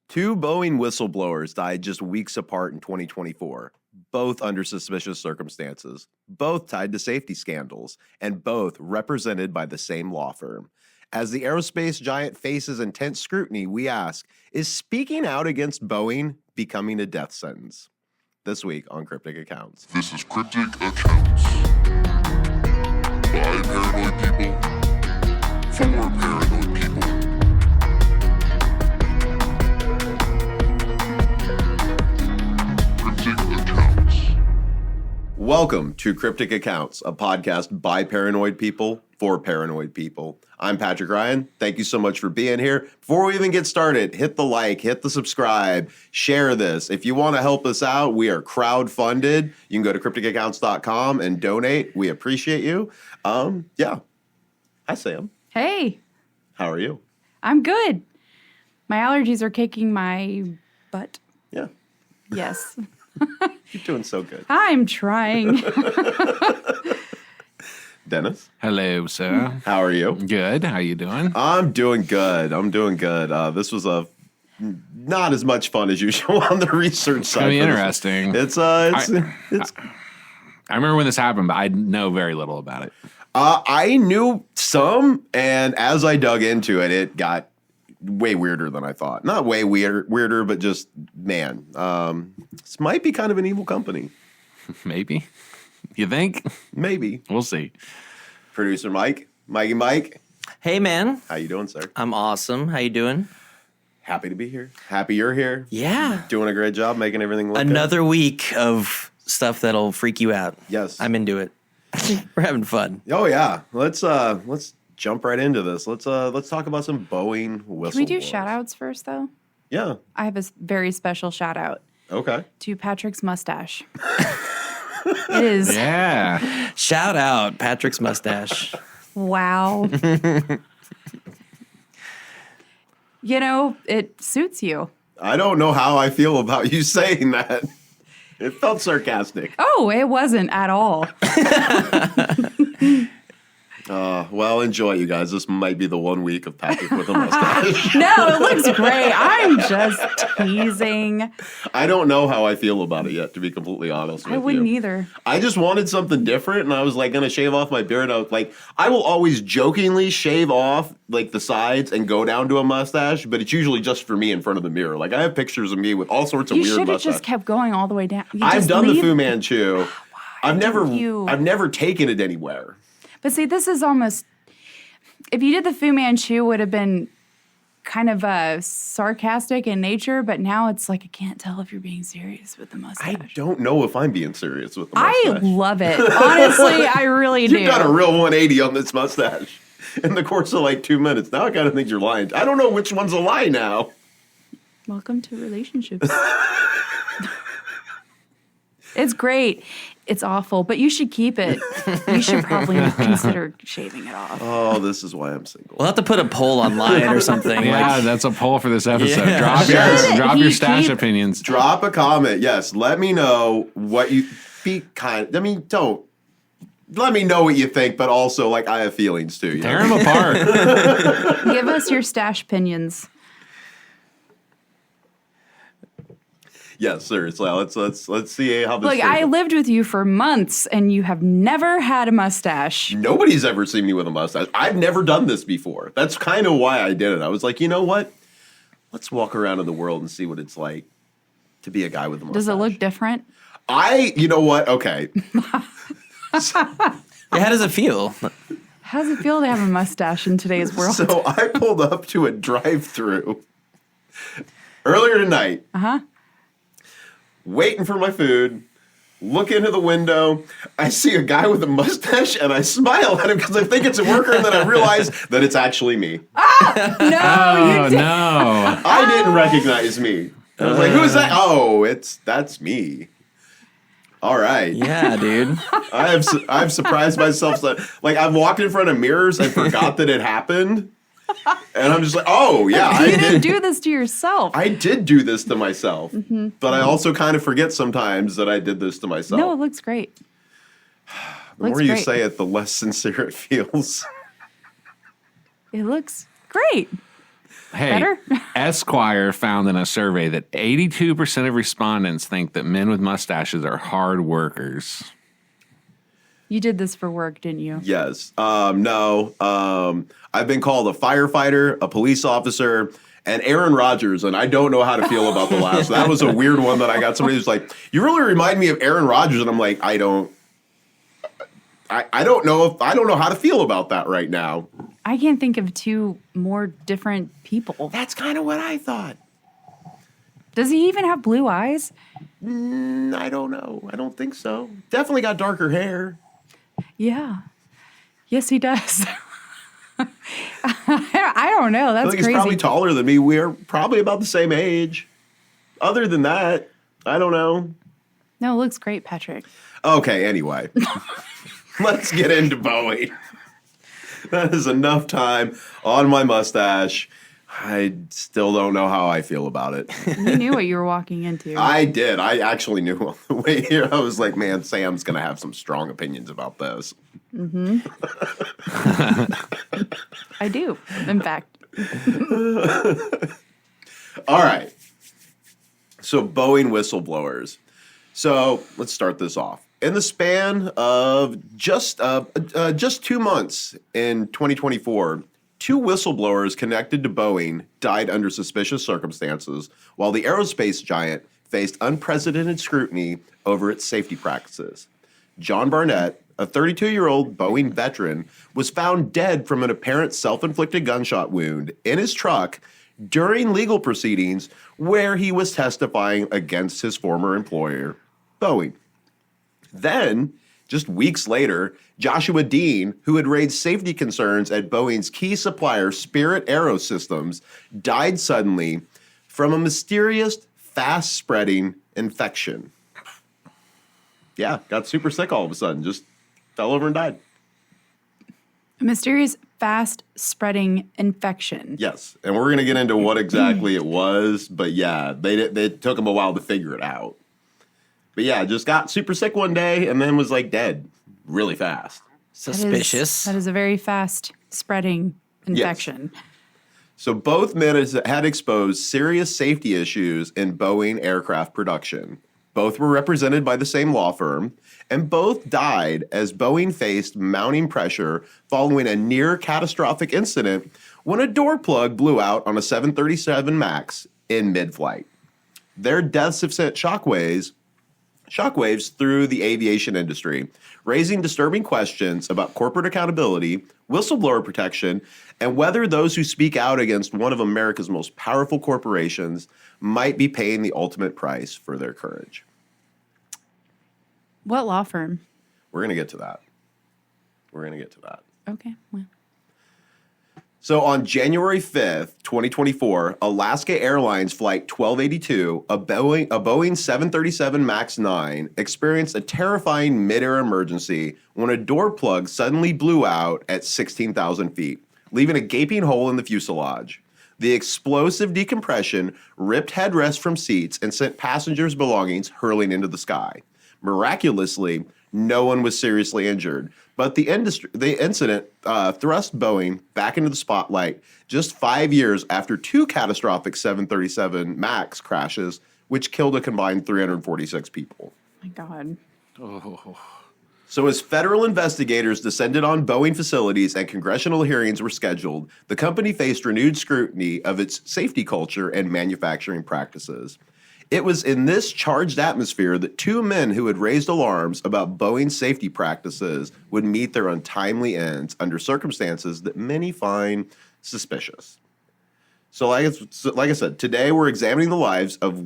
Two Boeing whistleblowers died just weeks apart in 2024, both under suspicious circumstances, both tied to safety scandals, and both represented by the same law firm. As the aerospace giant faces intense scrutiny, we ask, is speaking out against Boeing becoming a death sentence? This week on Cryptic Accounts. This is Cryptic Accounts. By paranoid people, for paranoid people. Cryptic Accounts. Welcome to Cryptic Accounts, a podcast by paranoid people for paranoid people. I'm Patrick Ryan. Thank you so much for being here. Before we even get started, hit the like, hit the subscribe, share this. If you want to help us out, we are crowdfunded. You can go to crypticaccounts.com and donate. We appreciate you. Yeah. Hi, Sam. Hey. How are you? I'm good. My allergies are kicking my butt. Yeah. Yes. You're doing so good. I'm trying. Dennis? Hello, sir. How are you? Good. How you doing? I'm doing good. This was not as much fun as usual on the research side. Pretty interesting. I remember when this happened, but I know very little about it. I knew some, and as I dug into it, it got way weirder than I thought. Not way weirder, but just, man, this might be kind of an evil company. Maybe. You think? Maybe. We'll see. Producer Mike. Hey, man. How you doing, sir? I'm awesome. How you doing? Happy to be here. Happy you're here. Yeah. Doing a great job making everything look Another week of stuff that'll freak you out. Yes. I'm into it. We're having fun. Oh yeah. Let's jump right into this. Let's talk about some Boeing whistleblowers. Can we do shout outs first, though? Yeah. I have a very special shout out Okay. to Patrick's mustache. It is. Yeah. Shout out Patrick's mustache. Wow. You know, it suits you. I don't know how I feel about you saying that. It felt sarcastic. Oh, it wasn't at all. Well, enjoy, you guys. This might be the 1 week of Patrick with a mustache. No, it looks great. I'm just teasing. I don't know how I feel about it yet, to be completely honest with you. I wouldn't either. I just wanted something different, and I was like going to shave off my beard. I was like, I will always jokingly shave off like the sides and go down to a mustache, but it's usually just for me in front of the mirror. Like I have pictures of me with all sorts of You weird should have mustaches. just kept going all the way down. I've done the Fu Manchu. I've you? never taken it anywhere. But see, this is almost, if you did the Fu Manchu, would have been kind of sarcastic in nature, but now it's like I can't tell if you're being serious with the mustache. I don't know if I'm being serious with the mustache. I love it. Honestly, I really do. You've done a real 180 on this mustache in the course of like 2 minutes. Now I kind of think you're lying. I don't know which one's a lie now. Welcome to relationships. It's great. It's awful, but you should keep it. You should probably consider shaving it off. Oh, this is why I'm single. We'll have to put a poll online or something. Yeah, that's a poll for this episode. Yeah. Drop your He stash keep- opinions. Drop a comment. Yes, let me know what you don't let me know what you think, but also like I have feelings too. You Tear know? them apart. Give us your stash opinions. Yes, seriously. Let's see how this. Look, turns I out. lived with you for months, and you have never had a mustache. Nobody's ever seen me with a mustache. I've never done this before. That's kind of why I did it. I was like, you know what? Let's walk around in the world and see what it's like to be a guy with a mustache. Does it look different? You know what? Okay. Yeah, how does it feel? How does it feel to have a mustache in today's world? So I pulled up to a drive-through earlier tonight. Waiting for my food, look into the window, I see a guy with a mustache, and I smile at him because I think it's a worker, and then I realize that it's actually me. No, Oh, you did. no. I didn't recognize me. I was like, who is that? Oh, that's me. All right. Yeah, dude. I've surprised myself. Like, I've walked in front of mirrors and forgot that it happened. And I'm just like, oh, yeah, You didn't do this to yourself. I did do this to myself. But I also kind of forget sometimes that I did this to myself. No, it looks great. The more you say it, the less sincere it feels. It looks great. Hey, Better? Esquire found in a survey that 82% of respondents think that men with mustaches are hard workers. You did this for work, didn't you? Yes. No. I've been called a firefighter, a police officer, and Aaron Rodgers, and I don't know how to feel about the last. That was a weird one that I got. Somebody who's like, "You really remind me of Aaron Rodgers," and I'm like, I don't know how to feel about that right now. I can't think of two more different people. That's kind of what I thought. Does he even have blue eyes? I don't know. I don't think so. Definitely got darker hair. Yeah. Yes, he does. I don't know. I That's think he's crazy. probably taller than me. We're probably about the same age. Other than that, I don't know. No, it looks great, Patrick. Okay, anyway. Let's get into Boeing. That is enough time on my mustache. I still don't know how I feel about it. You knew what you were walking into. I did. I actually knew on the way here. I was like, man, Sam's going to have some strong opinions about this. I do, in fact. All right. So Boeing whistleblowers. So let's start this off. In the span of just 2 months in 2024, 2 whistleblowers connected to Boeing died under suspicious circumstances, while the aerospace giant faced unprecedented scrutiny over its safety practices. John Barnett, a 32-year-old Boeing veteran, was found dead from an apparent self-inflicted gunshot wound in his truck during legal proceedings where he was testifying against his former employer, Boeing. Then, just weeks later, Joshua Dean, who had raised safety concerns at Boeing's key supplier, Spirit Aerosystems, died suddenly from a mysterious, fast-spreading infection. Yeah, got super sick all of a sudden, just fell over and died. A mysterious, fast-spreading infection. Yes, and we're going to get into what exactly it was, but yeah, they took them a while to figure it out. But yeah, just got super sick one day and then was like dead really fast. Suspicious. That is a very fast-spreading infection. Yes. So both men had exposed serious safety issues in Boeing aircraft production. Both were represented by the same law firm, and both died as Boeing faced mounting pressure following a near-catastrophic incident when a door plug blew out on a 737 MAX in mid-flight. Their deaths have sent shockwaves through the aviation industry, raising disturbing questions about corporate accountability, whistleblower protection, and whether those who speak out against one of America's most powerful corporations might be paying the ultimate price for their courage. What law firm? We're going to get to that. Okay. Well. So on January 5th, 2024, Alaska Airlines Flight 1282, a Boeing 737 MAX 9, experienced a terrifying mid-air emergency when a door plug suddenly blew out at 16,000 feet, leaving a gaping hole in the fuselage. The explosive decompression ripped headrests from seats and sent passengers' belongings hurling into the sky. Miraculously, no one was seriously injured, but the incident thrust Boeing back into the spotlight just 5 years after 2 catastrophic 737 MAX crashes, which killed a combined 346 people. My God. So as federal investigators descended on Boeing facilities and congressional hearings were scheduled, the company faced renewed scrutiny of its safety culture and manufacturing practices. It was in this charged atmosphere that 2 men who had raised alarms about Boeing's safety practices would meet their untimely ends under circumstances that many find suspicious. So like I said, today we're examining the lives of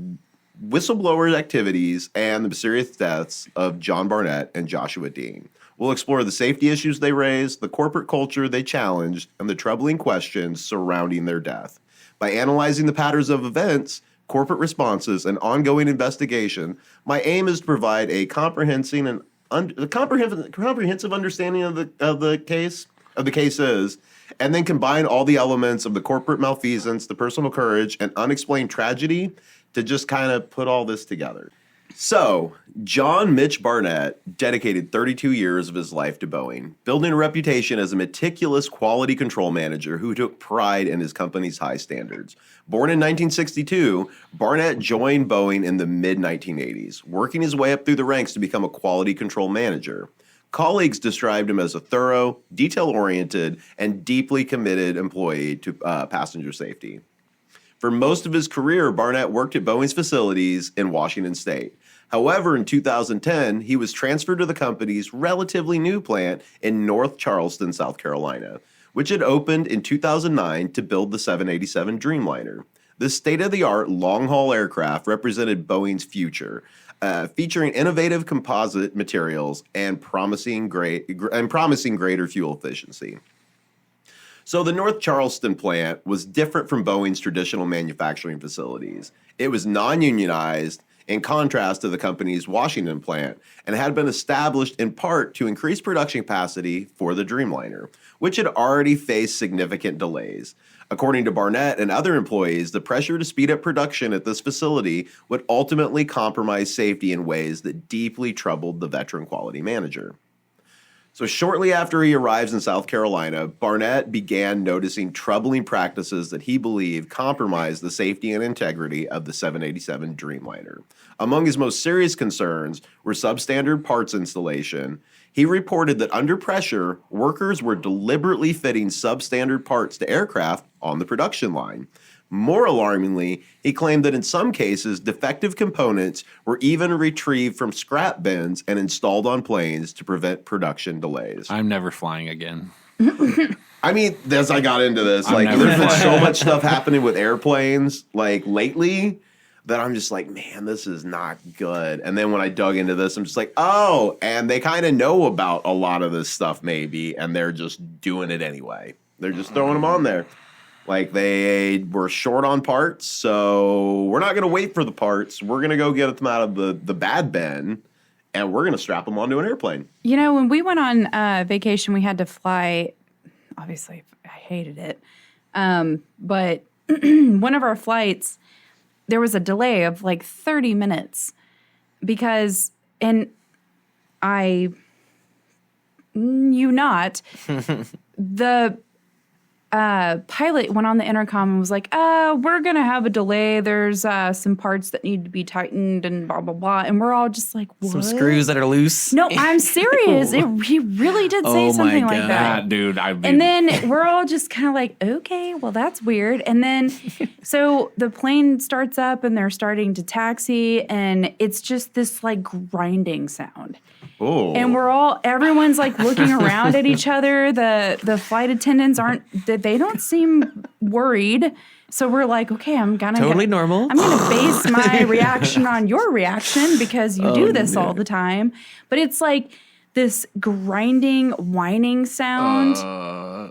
whistleblower activities and the mysterious deaths of John Barnett and Joshua Dean. We'll explore the safety issues they raised, the corporate culture they challenged, and the troubling questions surrounding their death. By analyzing the patterns of events, corporate responses, and ongoing investigation, my aim is to provide a comprehensive understanding of the cases, and then combine all the elements of the corporate malfeasance, the personal courage, and unexplained tragedy to just kind of put all this together. So, John Mitch Barnett dedicated 32 years of his life to Boeing, building a reputation as a meticulous quality control manager who took pride in his company's high standards. Born in 1962, Barnett joined Boeing in the mid-1980s, working his way up through the ranks to become a quality control manager. Colleagues described him as a thorough, detail-oriented, and deeply committed employee to passenger safety. For most of his career, Barnett worked at Boeing's facilities in Washington State. However, in 2010, he was transferred to the company's relatively new plant in North Charleston, South Carolina, which had opened in 2009 to build the 787 Dreamliner. This state-of-the-art long-haul aircraft represented Boeing's future, featuring innovative composite materials and promising greater fuel efficiency. So the North Charleston plant was different from Boeing's traditional manufacturing facilities. It was non-unionized, in contrast to the company's Washington plant, and had been established in part to increase production capacity for the Dreamliner, which had already faced significant delays. According to Barnett and other employees, the pressure to speed up production at this facility would ultimately compromise safety in ways that deeply troubled the veteran quality manager. So shortly after he arrives in South Carolina, Barnett began noticing troubling practices that he believed compromised the safety and integrity of the 787 Dreamliner. Among his most serious concerns were substandard parts installation. He reported that under pressure, workers were deliberately fitting substandard parts to aircraft on the production line. More alarmingly, he claimed that in some cases, defective components were even retrieved from scrap bins and installed on planes to prevent production delays. I'm never flying again. I mean, as I got into this, I'm like, never there's been so flying. much stuff happening with airplanes, like, lately, that I'm just like, man, this is not good. And then when I dug into this, I'm just like, oh, and they kind of know about a lot of this stuff, maybe, and they're just doing it anyway. They're just throwing them on there. Like, they were short on parts, so we're not going to wait for the parts. We're going to go get them out of the bad bin, and we're going to strap them onto an airplane. You know, when we went on vacation, we had to fly. Obviously, I hated it. But one of our flights, there was a delay of like 30 minutes because, and the pilot went on the intercom and was like, we're going to have a delay. There's some parts that need to be tightened and blah, blah, blah. And we're all just like, what? Some screws that are loose. No, I'm serious. He really did say Oh my something like God. that. Dude, And then we're all just kind of like, okay, well, that's weird. And then, so the plane starts up and they're starting to taxi, and it's just this like grinding sound. Oh. And everyone's like looking around at each other. The flight attendants they don't seem worried. So we're like, okay, Totally normal. I'm going to base my reaction on your reaction because you do this all the time. But it's like this grinding, whining sound.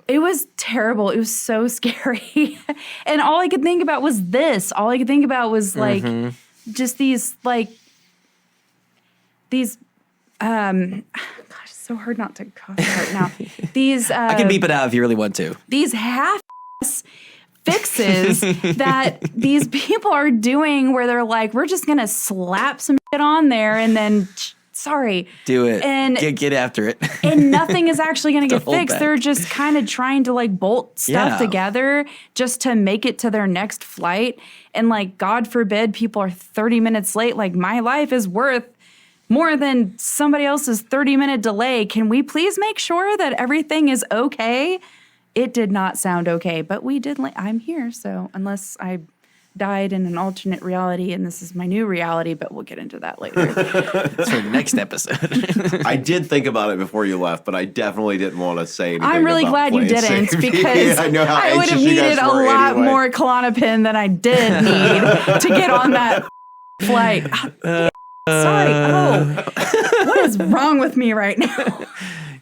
It was terrible. It was so scary. And all I could think about was this. All I could think about was like just these gosh, it's so hard not to cough right now. These I can beep it out if you really want to. these half-ass fixes that these people are doing where they're like, we're just gonna slap some shit on there and then sorry. Do it. And get after it. and nothing is actually going to get hold fixed. back. They're just kind of trying to like bolt stuff Yeah. together just to make it to their next flight. And like, God forbid people are 30 minutes late. Like, my life is worth more than somebody else's 30-minute delay. Can we please make sure that everything is okay? It did not sound okay, but we did. I'm here, so unless I died in an alternate reality and this is my new reality, but we'll get into that later. That's for the next episode. I did think about it before you left, but I definitely didn't want to say anything. I'm really about glad you plane didn't safety. because I know how I would have anxious you guys needed a were lot anyway. more Klonopin than I did need to get on that flight. Sorry. Oh, what is wrong with me right now?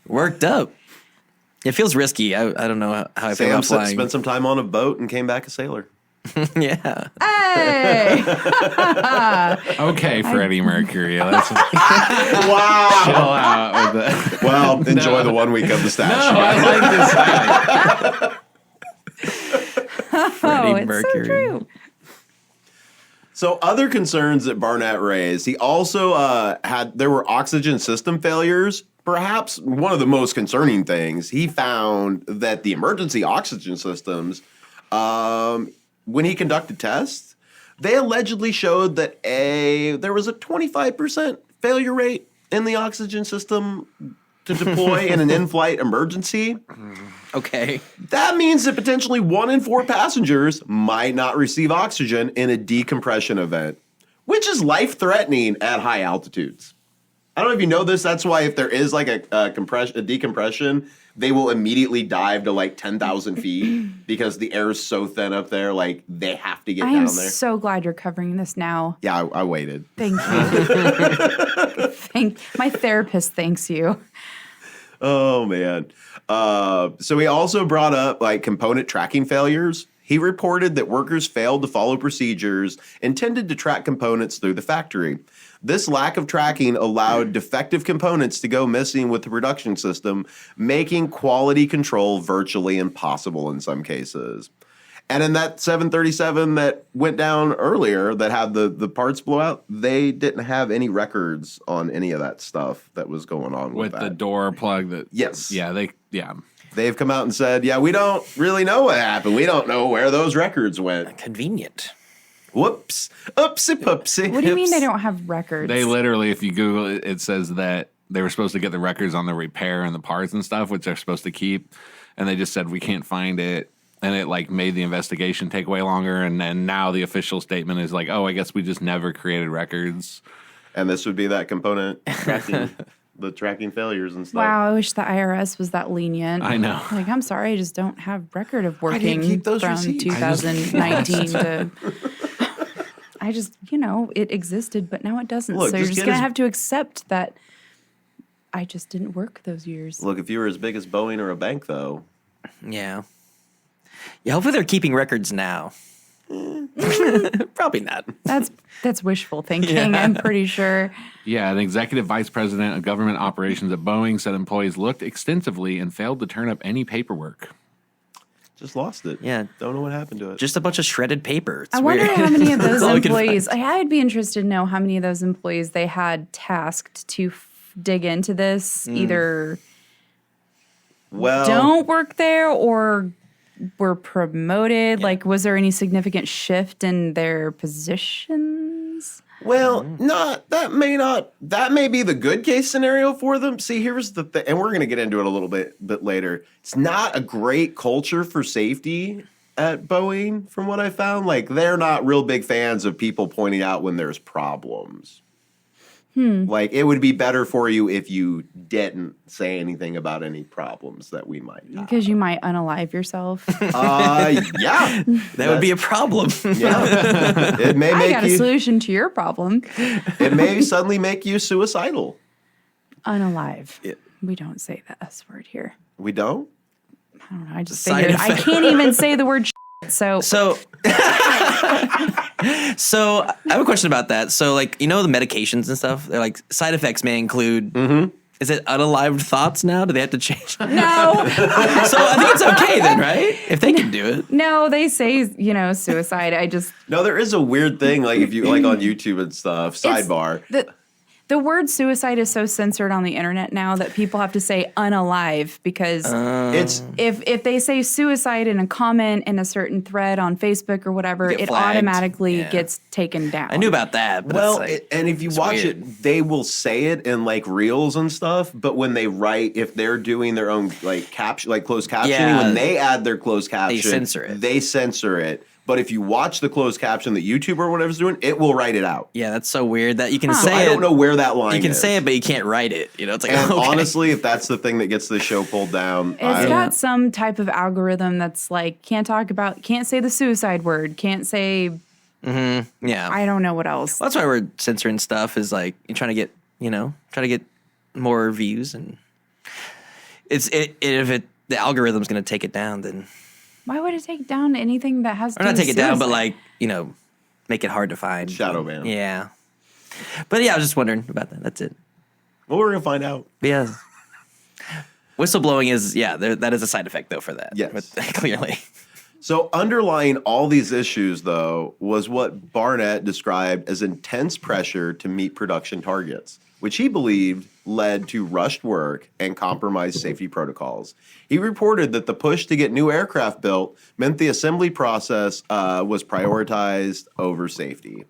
Worked up. It feels risky. I don't know how I feel Sam about flying. spent some time on a boat and came back a sailor. Yeah. Hey, Okay, Freddie Mercury. Let's Wow. chill out with that. Well, enjoy the 1 week of the No, statue. I like this guy. Freddie oh, it's Mercury. so true. So other concerns that Barnett raised, he also there were oxygen system failures. Perhaps one of the most concerning things, he found that the emergency oxygen systems, when he conducted tests, they allegedly showed that there was a 25% failure rate in the oxygen system to deploy in an in-flight emergency. Okay. That means that potentially 1 in 4 passengers might not receive oxygen in a decompression event, which is life-threatening at high altitudes. I don't know if you know this. That's why if there is like a decompression, they will immediately dive to like 10,000 feet because the air is so thin up there. Like they have to get I down am there. so glad you're covering this now. Yeah, I waited. Thank you. My therapist thanks you. Oh, man. So he also brought up like component tracking failures. He reported that workers failed to follow procedures intended to track components through the factory. This lack of tracking allowed defective components to go missing with the production system, making quality control virtually impossible in some cases. And in that 737 that went down earlier that had the parts blow out, they didn't have any records on any of that stuff that was going on with that. The door plug that. Yes. Yeah, They've come out and said, yeah, we don't really know what happened. We don't know where those records went. Convenient. Whoops. Oopsie poopsie. What do you mean they don't have records? They literally, if you Google it, it says that they were supposed to get the records on the repair and the parts and stuff, which they're supposed to keep. And they just said, we can't find it. And it like made the investigation take way longer. And then now the official statement is like, oh, I guess we just never created records. And this would be that component tracking, the tracking failures and stuff. Wow, I wish the IRS was that lenient. I know. Like, I'm sorry, I just don't have record of didn't working keep those from receipts. 2019 to... I just, it existed, but now it doesn't. Look, so you're just just get going to his- have to accept that I just didn't work those years. Look, if you were as big as Boeing or a bank, though. Yeah. Yeah, hopefully they're keeping records now. Probably not. That's wishful thinking, I'm pretty sure. Yeah, an executive vice president of government operations at Boeing said employees looked extensively and failed to turn up any paperwork. Just lost it. Yeah. Don't know what happened to it. Just a bunch of shredded paper. It's I wonder weird. how many of those That's all we can employees, find. I'd be interested to know how many of those employees they had tasked to dig into this, either well, don't work there or were promoted. Like, was there any significant shift in their positions? Well, that may be the good case scenario for them. See, here's the thing, and we're going to get into it a little bit later. It's not a great culture for safety at Boeing, from what I found. Like, they're not real big fans of people pointing out when there's problems. Like, it would be better for you if you didn't say anything about any problems that we might have. Because you might unalive yourself. Yeah. That would be a problem. Yeah. It may I make got a you. solution to your problem. It may suddenly make you suicidal. Unalive. We don't say the S word here. We don't. I don't know. I just Side figured I effect. can't even say the word so So I have a question about that. So, like, the medications and stuff, they're like, side effects may include, is it unalived thoughts now? Do they have to change? no. So I think it's okay then, right? If they can do it. No, they say, suicide. I just No, there is a weird thing, like if you like on YouTube and stuff. Sidebar. the word suicide is so censored on the internet now that people have to say unalive because It's if they say suicide in a comment in a certain thread on Facebook or whatever, Get it flagged. automatically Yeah. gets taken down. I knew about that. But well, it's like, and if you watch weird. it, they will say it in like reels and stuff. But when they write, if they're doing their own like caption, like closed captioning, Yeah. when they add their closed caption, censor it. They censor it. But if you watch the closed caption that YouTube or whatever's doing, it will write it out. yeah, that's so weird that you can So say I it. don't know where that line You can is. say it, but you can't write it. It's like, And okay. honestly, if that's the thing that gets the show pulled down, It's got some type of algorithm that's like can't say the suicide word, can't say yeah. I don't know what else. Well, that's why we're censoring stuff. Is like you're trying to get, more views, and if the algorithm's going to take it down, then Why would it take down anything that has to or not do take with it down, but suicide? like make it hard to find. Shadow ban. Yeah. But yeah, I was just wondering about that. That's it. well, we're gonna find out. But yeah. Whistleblowing is that is a side effect though for that. Yes. But clearly. So underlying all these issues, though, was what Barnett described as intense pressure to meet production targets, which he believed led to rushed work and compromised safety protocols. He reported that the push to get new aircraft built meant the assembly process was prioritized over safety.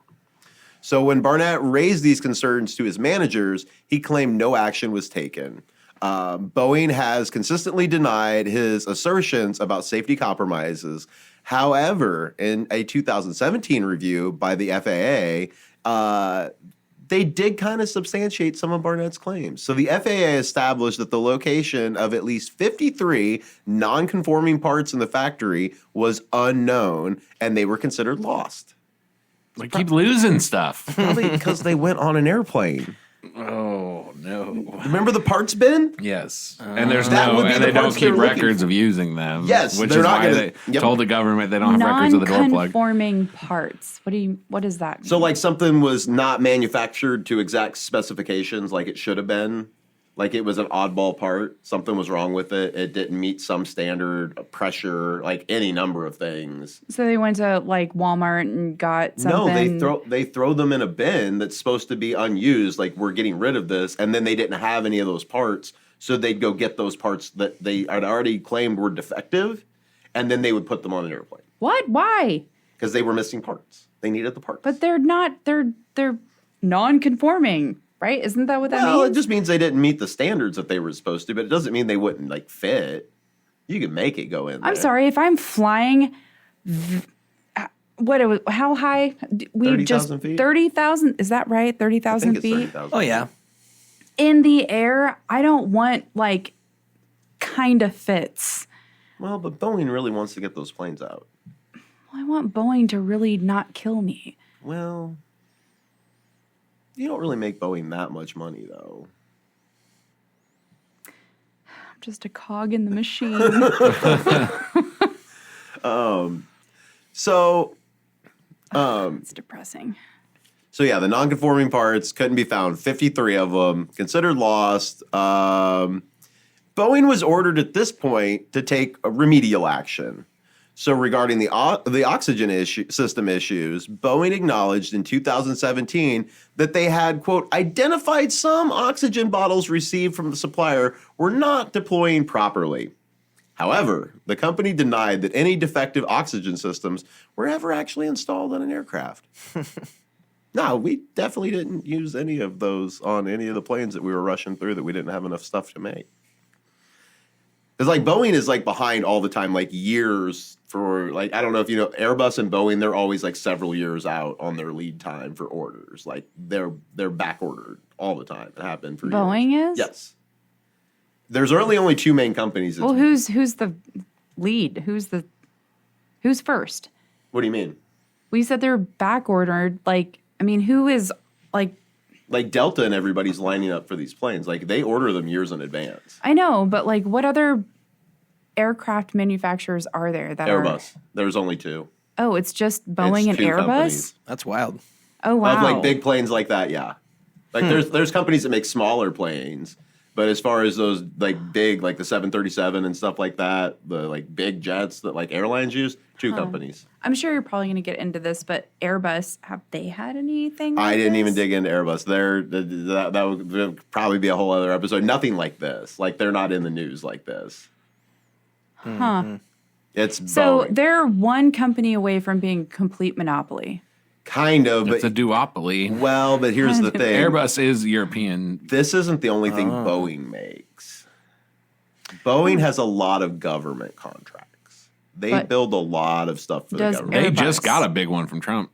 So when Barnett raised these concerns to his managers, he claimed no action was taken. Boeing has consistently denied his assertions about safety compromises. However, in a 2017 review by the FAA, they did kind of substantiate some of Barnett's claims. So the FAA established that the location of at least 53 non-conforming parts in the factory was unknown, and they were considered lost. They keep losing stuff. Probably because they went on an airplane. Oh, no. Remember the parts bin? Yes. And there's That would be and the they don't parts keep they're looking records for. of using them. Yes, Which they're is not why gonna- they told the government they don't have records of the door plug. Non-conforming parts. What does that mean? So like something was not manufactured to exact specifications like it should have been. Like it was an oddball part. Something was wrong with it. It didn't meet some standard pressure, like any number of things. So they went to like Walmart and got something. No, they throw them in a bin that's supposed to be unused. Like we're getting rid of this, and then they didn't have any of those parts, so they'd go get those parts that they had already claimed were defective, and then they would put them on an airplane What? Why? because they were missing parts. They needed the parts. But they're not. They're non-conforming, right? Isn't that what that Well, means? it just means they didn't meet the standards that they were supposed to, but it doesn't mean they wouldn't like fit. You could make it go in there. I'm sorry if I'm flying. How high? We 30,000 feet? 30,000. Is that right? I 30,000 think it's feet 30,000. Oh yeah. in the air. I don't want like kind of fits. Well, but Boeing really wants to get those planes out. Well, I want Boeing to really not kill me. Well, you don't really make Boeing that much money, though. I'm just a cog in the machine. So, It's depressing. so yeah, the non-conforming parts couldn't be found. 53 of them considered lost. Boeing was ordered at this point to take a remedial action. So regarding the oxygen system issues, Boeing acknowledged in 2017 that they had, quote, identified some oxygen bottles received from the supplier were not deploying properly. However, the company denied that any defective oxygen systems were ever actually installed on an aircraft. No, we definitely didn't use any of those on any of the planes that we were rushing through that we didn't have enough stuff to make. It's like Boeing is like behind all the time, like years for like, I don't know if you know, Airbus and Boeing, they're always like several years out on their lead time for orders. Like they're back ordered all the time. It happened for years. Boeing is? Yes. There's really only two main companies. Well, who's the lead? Who's first? What do you mean? Well, you said they're back ordered. Like, I mean, who is like? Like Delta and everybody's lining up for these planes. Like they order them years in advance. I know, but like, what other aircraft manufacturers are there that are? Airbus. There's only two. Oh, it's just Boeing It's and two Airbus. companies. That's wild. Oh wow! Of like big planes like that, yeah. Like there's companies that make smaller planes, but as far as those like big, like the 737 and stuff like that, the like big jets that like airlines use, two companies. I'm sure you're probably going to get into this, but Airbus, have they had anything? Like I didn't even this? dig into Airbus. That would probably be a whole other episode. Nothing like this. Like they're not in the news like this. Huh. It's So Boeing. they're one company away from being complete monopoly. Kind of, It's a but duopoly. well, but here's the thing. Airbus is European. This isn't the only thing Boeing makes. Boeing has a lot of government contracts. They But build a lot of stuff for the does government. They Airbus. just got a big one from Trump.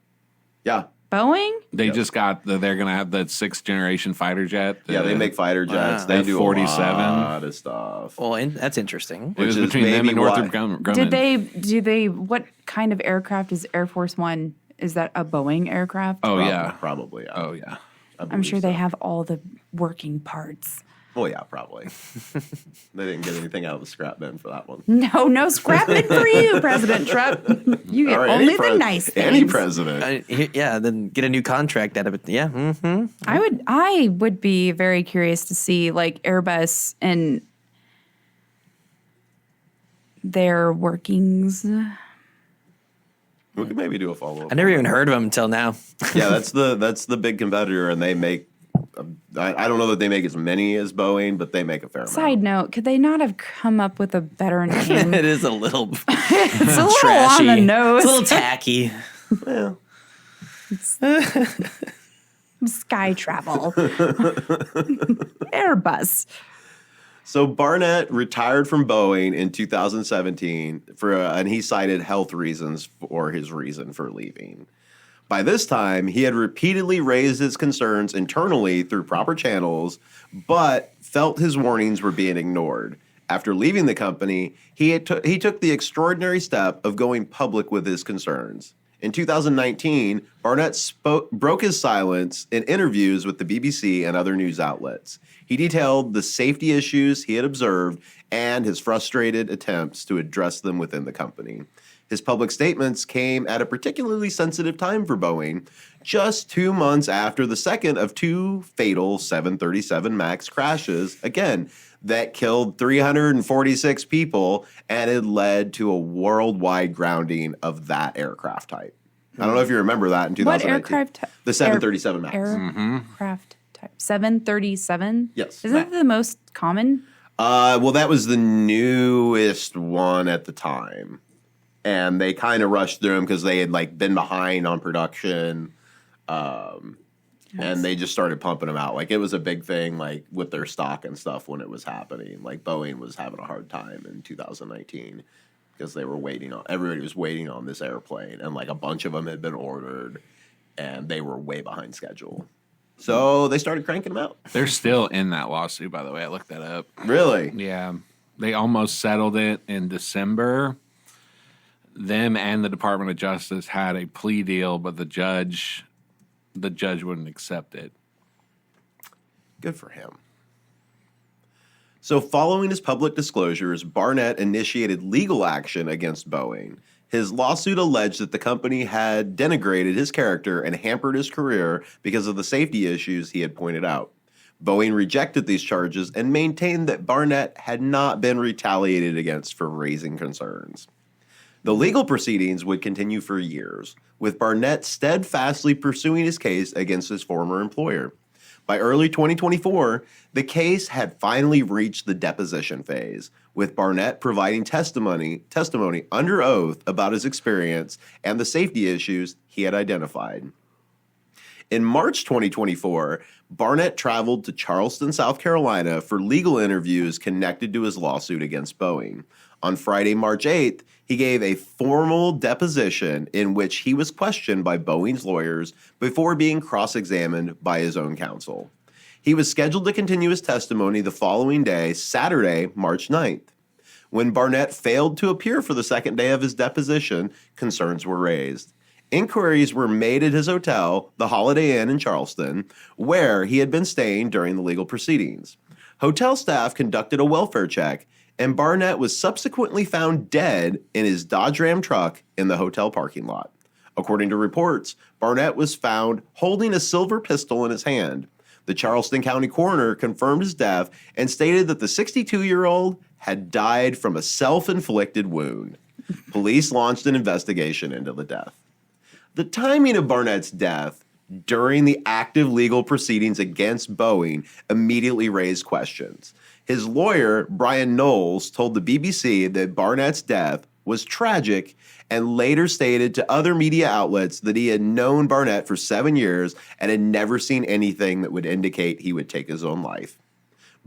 Yeah. Boeing? They just got they're going to have that 6th generation fighter jet. Yeah, they make fighter jets. Wow. They do a F-47. lot of stuff. Well, that's interesting. It was which is between them maybe and Northrop why- Grumman. Do they, what kind of aircraft is Air Force One? Is that a Boeing aircraft? Oh, Probably- yeah. Probably. Yeah. Oh, yeah. I I'm believe sure so. they have all the working parts. Oh, yeah, probably. They didn't get anything out of the scrap bin for that one. No scrapping for you, President Trump. You get Or only any the nice things. Any president. Yeah, then get a new contract out of it. Yeah. Mm-hmm. I would be very curious to see like Airbus and their workings. We could maybe do a follow-up. I never even heard of them until now. Yeah, that's the big competitor, and they make. I don't know that they make as many as Boeing, but they make a fair amount. Side note, could they not have come up with a better name? It is a little It's a little trashy. on the nose. It's a little tacky. Well, Sky travel. Airbus. so Barnett retired from Boeing in 2017 and he cited health reasons for his reason for leaving. By this time, he had repeatedly raised his concerns internally through proper channels, but felt his warnings were being ignored. After leaving the company, he took the extraordinary step of going public with his concerns. In 2019, Barnett broke his silence in interviews with the BBC and other news outlets. He detailed the safety issues he had observed and his frustrated attempts to address them within the company. His public statements came at a particularly sensitive time for Boeing, just 2 months after the second of 2 fatal 737 MAX crashes, again, that killed 346 people and had led to a worldwide grounding of that aircraft type. I don't know if you remember that in 2019. What aircraft type? The 737 MAX. Aircraft type. 737? Yes. Is that the most common? Well, that was the newest one at the time. And they kind of rushed through them because they had been behind on production. And they just started pumping them out. It was a big thing, with their stock and stuff when it was happening. Boeing was having a hard time in 2019 because they were everybody was waiting on this airplane. And, a bunch of them had been ordered, and they were way behind schedule. So they started cranking them out. They're still in that lawsuit, by the way. I looked that up. Really? Yeah. They almost settled it in December. Them and the Department of Justice had a plea deal, but the judge wouldn't accept it. Good for him. So following his public disclosures, Barnett initiated legal action against Boeing. His lawsuit alleged that the company had denigrated his character and hampered his career because of the safety issues he had pointed out. Boeing rejected these charges and maintained that Barnett had not been retaliated against for raising concerns. The legal proceedings would continue for years, with Barnett steadfastly pursuing his case against his former employer. By early 2024, the case had finally reached the deposition phase, with Barnett providing testimony under oath about his experience and the safety issues he had identified. In March 2024, Barnett traveled to Charleston, South Carolina for legal interviews connected to his lawsuit against Boeing. On Friday, March 8th, he gave a formal deposition in which he was questioned by Boeing's lawyers before being cross-examined by his own counsel. He was scheduled to continue his testimony the following day, Saturday, March 9th. When Barnett failed to appear for the second day of his deposition, concerns were raised. Inquiries were made at his hotel, the Holiday Inn in Charleston, where he had been staying during the legal proceedings. Hotel staff conducted a welfare check, and Barnett was subsequently found dead in his Dodge Ram truck in the hotel parking lot. According to reports, Barnett was found holding a silver pistol in his hand. The Charleston County coroner confirmed his death and stated that the 62-year-old had died from a self-inflicted wound. Police launched an investigation into the death. The timing of Barnett's death during the active legal proceedings against Boeing immediately raised questions. His lawyer, Brian Knowles, told the BBC that Barnett's death was tragic and later stated to other media outlets that he had known Barnett for 7 years and had never seen anything that would indicate he would take his own life.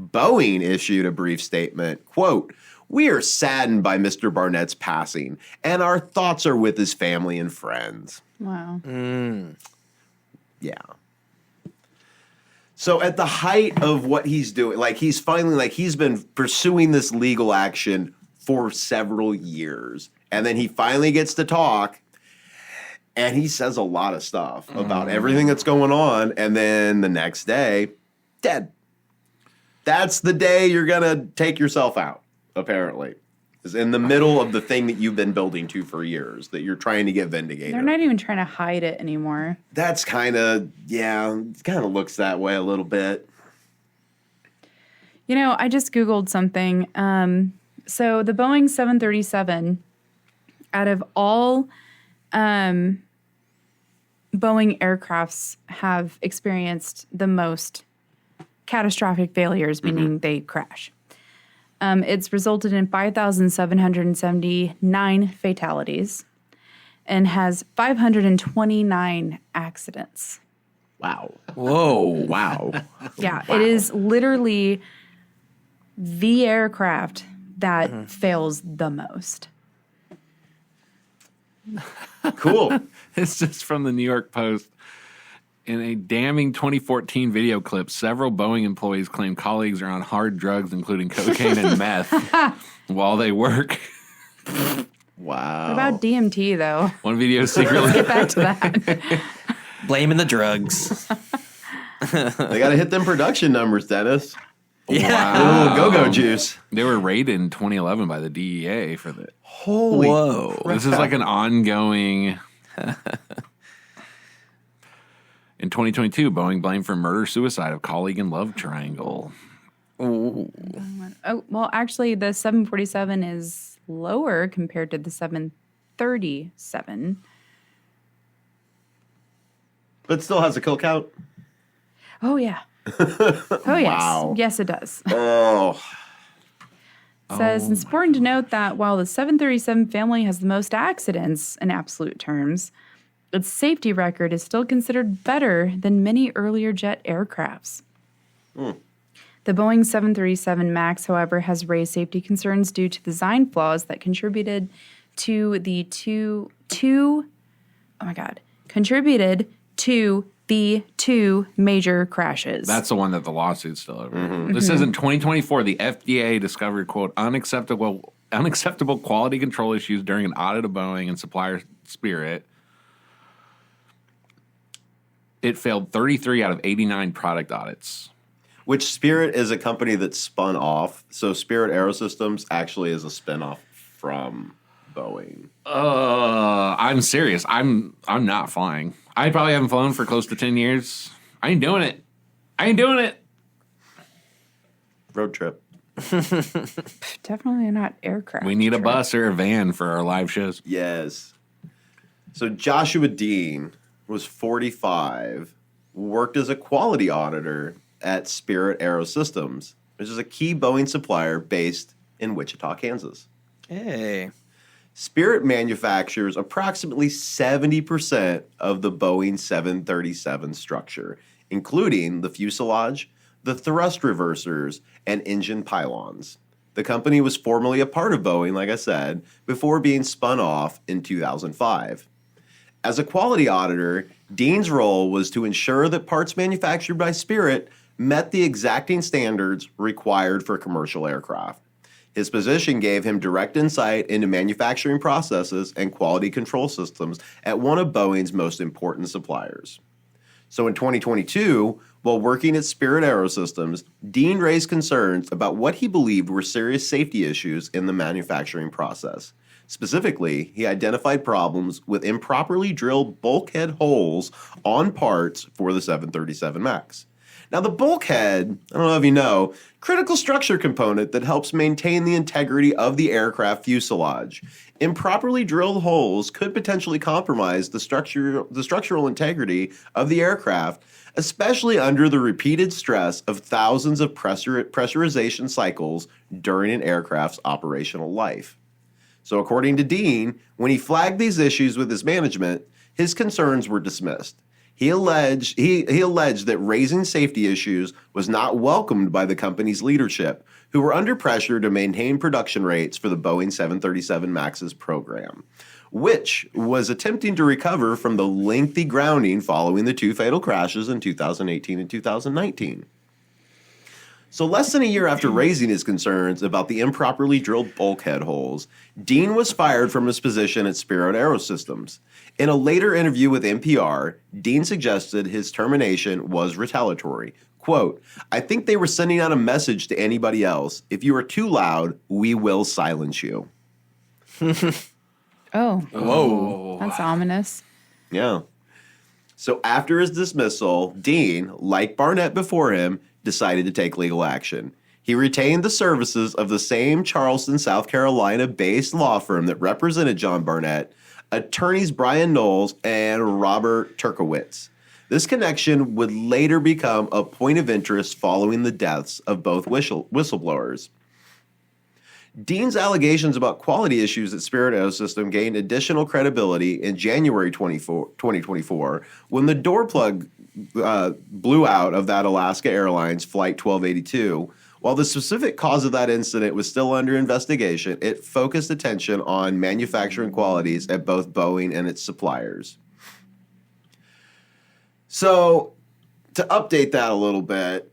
Boeing issued a brief statement, quote, "We are saddened by Mr. Barnett's passing, and our thoughts are with his family and friends." Wow. Yeah. So at the height of what he's doing, he's finally, he's been pursuing this legal action for several years. And then he finally gets to talk, and he says a lot of stuff about everything that's going on. And then the next day, dead. That's the day you're going to take yourself out, apparently. Is in the middle of the thing that you've been building to for years, that you're trying to get vindicated. They're not even trying to hide it anymore. That's it kind of looks that way a little bit. You know, I just Googled something. So the Boeing 737, out of all Boeing aircrafts have experienced the most catastrophic failures, meaning they crash. It's resulted in 5,779 fatalities and has 529 accidents. Wow. Whoa. Wow. Yeah, it is literally the aircraft that fails the most. Cool. It's just from the New York Post. In a damning 2014 video clip, several Boeing employees claim colleagues are on hard drugs, including cocaine and meth, while they work. Wow. What about DMT, though? One video secretly Get back to that. Blaming the drugs. They got to hit them production numbers, Dennis. Yeah. Ooh, go-go juice. They were raided in 2011 by the DEA for the. Holy. Whoa. This is like an ongoing. In 2022, Boeing blamed for murder-suicide of colleague in love triangle. Oh, well, actually, the 747 is lower compared to the 737. But still has a kill count. Oh, yeah. Oh, yes. Wow. Yes, it does. Oh. It says, it's important to note that while the 737 family has the most accidents in absolute terms, its safety record is still considered better than many earlier jet aircrafts. The Boeing 737 MAX, however, has raised safety concerns due to design flaws that contributed to the two major crashes. That's the one that the lawsuit's still over. This says in 2024, the FDA discovered, quote, unacceptable quality control issues during an audit of Boeing and supplier Spirit. It failed 33 out of 89 product audits. Which Spirit is a company that spun off. So Spirit Aerosystems actually is a spinoff from Boeing. I'm serious. I'm not flying. I probably haven't flown for close to 10 years. I ain't doing it. Road trip. definitely not aircraft. We need a trip. bus or a van for our live shows. Yes. So Joshua Dean was 45, worked as a quality auditor at Spirit Aerosystems, which is a key Boeing supplier based in Wichita, Kansas. Hey. Spirit manufactures approximately 70% of the Boeing 737 structure, including the fuselage, the thrust reversers, and engine pylons. The company was formerly a part of Boeing, like I said, before being spun off in 2005. As a quality auditor, Dean's role was to ensure that parts manufactured by Spirit met the exacting standards required for commercial aircraft. His position gave him direct insight into manufacturing processes and quality control systems at one of Boeing's most important suppliers. So in 2022, while working at Spirit Aerosystems, Dean raised concerns about what he believed were serious safety issues in the manufacturing process. Specifically, he identified problems with improperly drilled bulkhead holes on parts for the 737 MAX. Now, the bulkhead, I don't know if you know, critical structure component that helps maintain the integrity of the aircraft fuselage. Improperly drilled holes could potentially compromise the structural integrity of the aircraft, especially under the repeated stress of thousands of pressurization cycles during an aircraft's operational life. So according to Dean, when he flagged these issues with his management, his concerns were dismissed. He alleged that raising safety issues was not welcomed by the company's leadership, who were under pressure to maintain production rates for the Boeing 737 MAX's program, which was attempting to recover from the lengthy grounding following the two fatal crashes in 2018 and 2019. So less than a year after raising his concerns about the improperly drilled bulkhead holes, Dean was fired from his position at Spirit Aerosystems. In a later interview with NPR, Dean suggested his termination was retaliatory. Quote, "I think they were sending out a message to anybody else. If you are too loud, we will silence you." Oh. Whoa. That's ominous. Yeah. So after his dismissal, Dean, like Barnett before him, decided to take legal action. He retained the services of the same Charleston, South Carolina-based law firm that represented John Barnett attorneys Brian Knowles and Robert Turkowitz. This connection would later become a point of interest following the deaths of both whistleblowers. Dean's allegations about quality issues at Spirit AeroSystem gained additional credibility in January 2024 when the door plug blew out of that Alaska Airlines Flight 1282. While the specific cause of that incident was still under investigation, it focused attention on manufacturing qualities at both Boeing and its suppliers. So, to update that a little bit,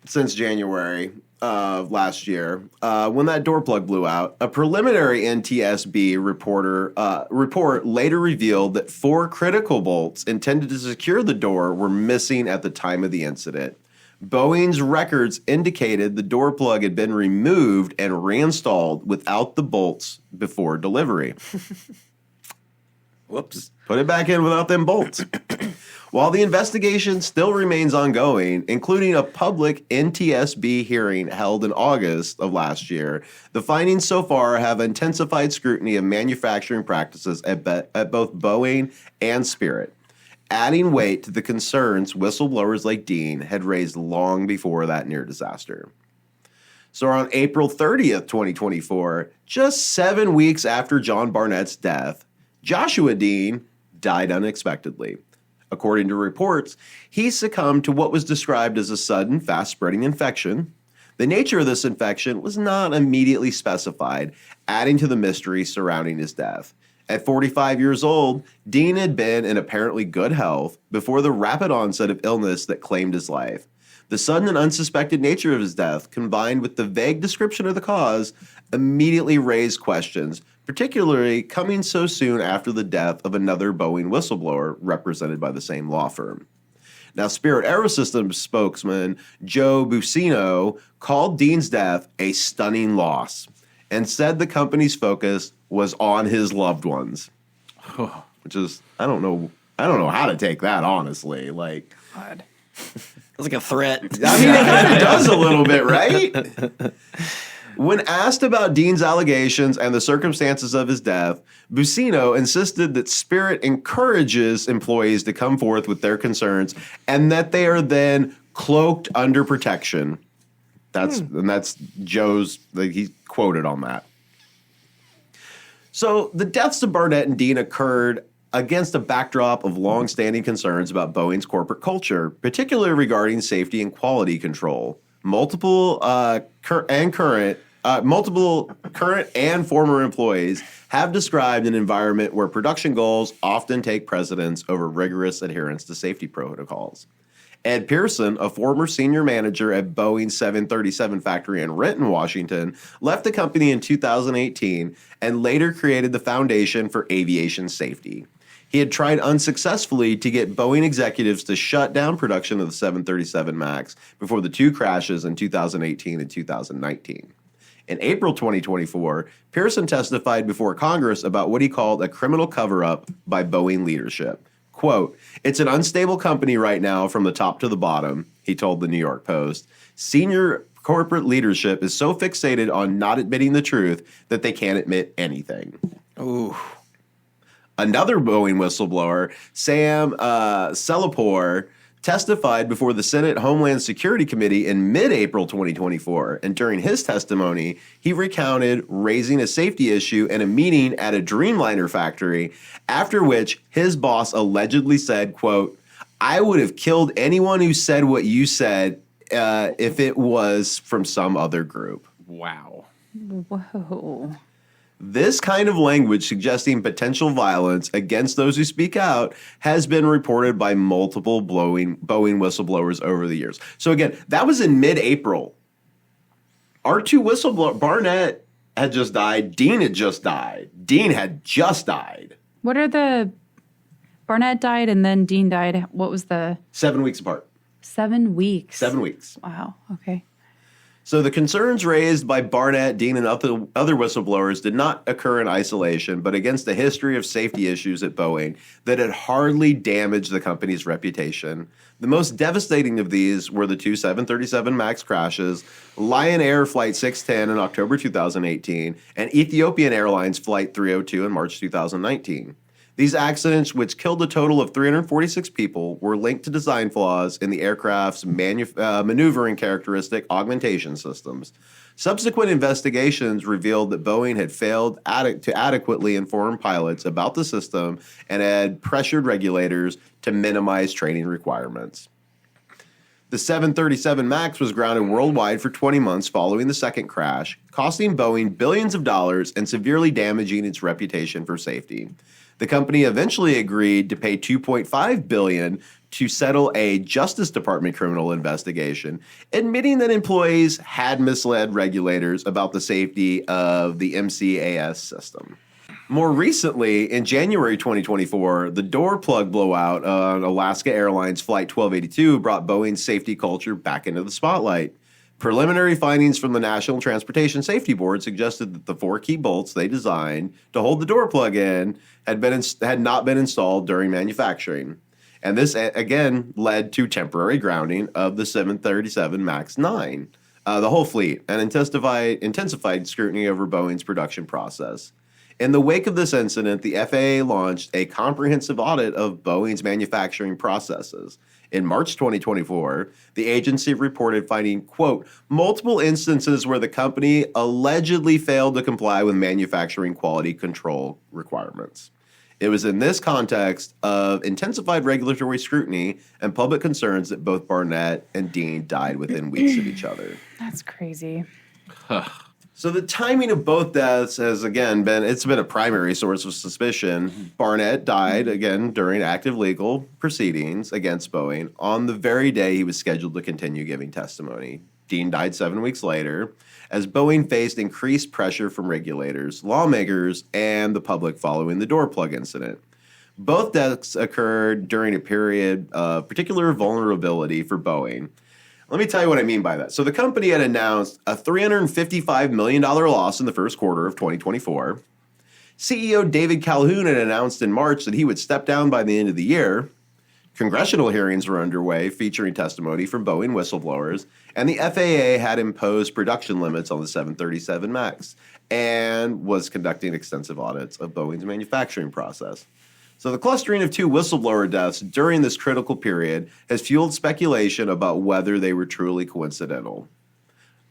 since January of last year, when that door plug blew out, a preliminary NTSB report later revealed that 4 critical bolts intended to secure the door were missing at the time of the incident. Boeing's records indicated the door plug had been removed and reinstalled without the bolts before delivery. Whoops. Put it back in without them bolts. While the investigation still remains ongoing, including a public NTSB hearing held in August of last year, the findings so far have intensified scrutiny of manufacturing practices at both Boeing and Spirit, adding weight to the concerns whistleblowers like Dean had raised long before that near disaster. So on April 30th, 2024, just 7 weeks after John Barnett's death, Joshua Dean died unexpectedly. According to reports, he succumbed to what was described as a sudden, fast-spreading infection. The nature of this infection was not immediately specified, adding to the mystery surrounding his death. At 45 years old, Dean had been in apparently good health before the rapid onset of illness that claimed his life. The sudden and unsuspected nature of his death, combined with the vague description of the cause, immediately raised questions, particularly coming so soon after the death of another Boeing whistleblower represented by the same law firm. Now, Spirit AeroSystems spokesman Joe Buccino called Dean's death a stunning loss and said the company's focus was on his loved ones. Which is, I don't know how to take that, honestly. Like, God. It's like a threat. I mean, it kind of does a little bit, right? When asked about Dean's allegations and the circumstances of his death, Buccino insisted that Spirit encourages employees to come forth with their concerns and that they are then cloaked under protection. And that's Joe's, he's quoted on that. So the deaths of Barnett and Dean occurred against a backdrop of long-standing concerns about Boeing's corporate culture, particularly regarding safety and quality control. Multiple current and former employees have described an environment where production goals often take precedence over rigorous adherence to safety protocols. Ed Pearson, a former senior manager at Boeing's 737 factory in Renton, Washington, left the company in 2018 and later created the Foundation for Aviation Safety. He had tried unsuccessfully to get Boeing executives to shut down production of the 737 MAX before the 2 crashes in 2018 and 2019. In April 2024, Pearson testified before Congress about what he called a criminal cover-up by Boeing leadership. Quote, "It's an unstable company right now from the top to the bottom," he told the New York Post. "Senior corporate leadership is so fixated on not admitting the truth that they can't admit anything." Ooh. Another Boeing whistleblower, Sam Selapore, testified before the Senate Homeland Security Committee in mid-April 2024, and during his testimony, he recounted raising a safety issue in a meeting at a Dreamliner factory, after which his boss allegedly said, quote, "I would have killed anyone who said what you said if it was from some other group." Wow. Whoa. This kind of language suggesting potential violence against those who speak out has been reported by multiple Boeing whistleblowers over the years. So again, that was in mid-April. Our 2 whistleblowers, Barnett had just died. Dean had just died. Dean had just died. What are the... Barnett died and then Dean died. What was the... 7 weeks apart. 7 weeks. 7 weeks. Wow. Okay. So the concerns raised by Barnett, Dean, and other whistleblowers did not occur in isolation, but against a history of safety issues at Boeing that had hardly damaged the company's reputation. The most devastating of these were the two 737 MAX crashes, Lion Air Flight 610 in October 2018, and Ethiopian Airlines Flight 302 in March 2019. These accidents, which killed a total of 346 people, were linked to design flaws in the aircraft's maneuvering characteristic augmentation systems. Subsequent investigations revealed that Boeing had failed to adequately inform pilots about the system and had pressured regulators to minimize training requirements. The 737 MAX was grounded worldwide for 20 months following the second crash, costing Boeing billions of dollars and severely damaging its reputation for safety. The company eventually agreed to pay $2.5 billion to settle a Justice Department criminal investigation, admitting that employees had misled regulators about the safety of the MCAS system. More recently, in January 2024, the door plug blowout on Alaska Airlines Flight 1282 brought Boeing's safety culture back into the spotlight. Preliminary findings from the National Transportation Safety Board suggested that the 4 key bolts they designed to hold the door plug in had not been installed during manufacturing. And this, again, led to temporary grounding of the 737 MAX 9, the whole fleet, and intensified scrutiny over Boeing's production process. In the wake of this incident, the FAA launched a comprehensive audit of Boeing's manufacturing processes. In March 2024, the agency reported finding, quote, multiple instances where the company allegedly failed to comply with manufacturing quality control requirements. It was in this context of intensified regulatory scrutiny and public concerns that both Barnett and Dean died within weeks of each other. That's crazy. So the timing of both deaths has, again, been a primary source of suspicion. Barnett died, again, during active legal proceedings against Boeing on the very day he was scheduled to continue giving testimony. Dean died 7 weeks later as Boeing faced increased pressure from regulators, lawmakers, and the public following the door plug incident. Both deaths occurred during a period of particular vulnerability for Boeing. Let me tell you what I mean by that. So the company had announced a $355 million loss in the first quarter of 2024. CEO David Calhoun had announced in March that he would step down by the end of the year. Congressional hearings were underway featuring testimony from Boeing whistleblowers, and the FAA had imposed production limits on the 737 MAX and was conducting extensive audits of Boeing's manufacturing process. So the clustering of 2 whistleblower deaths during this critical period has fueled speculation about whether they were truly coincidental.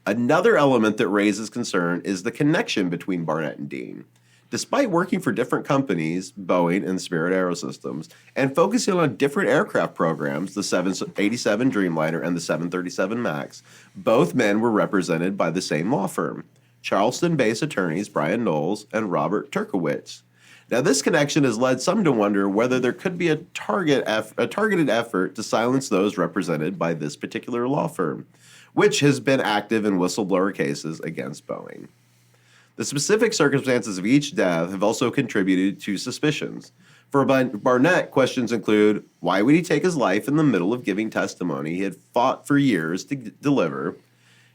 Another element that raises concern is the connection between Barnett and Dean. Despite working for different companies, Boeing and Spirit Aerosystems, and focusing on different aircraft programs, the 787 Dreamliner and the 737 MAX, both men were represented by the same law firm, Charleston-based attorneys Brian Knowles and Robert Turkowitz. Now, this connection has led some to wonder whether there could be a targeted effort to silence those represented by this particular law firm, which has been active in whistleblower cases against Boeing. The specific circumstances of each death have also contributed to suspicions. For Barnett, questions include, why would he take his life in the middle of giving testimony he had fought for years to deliver?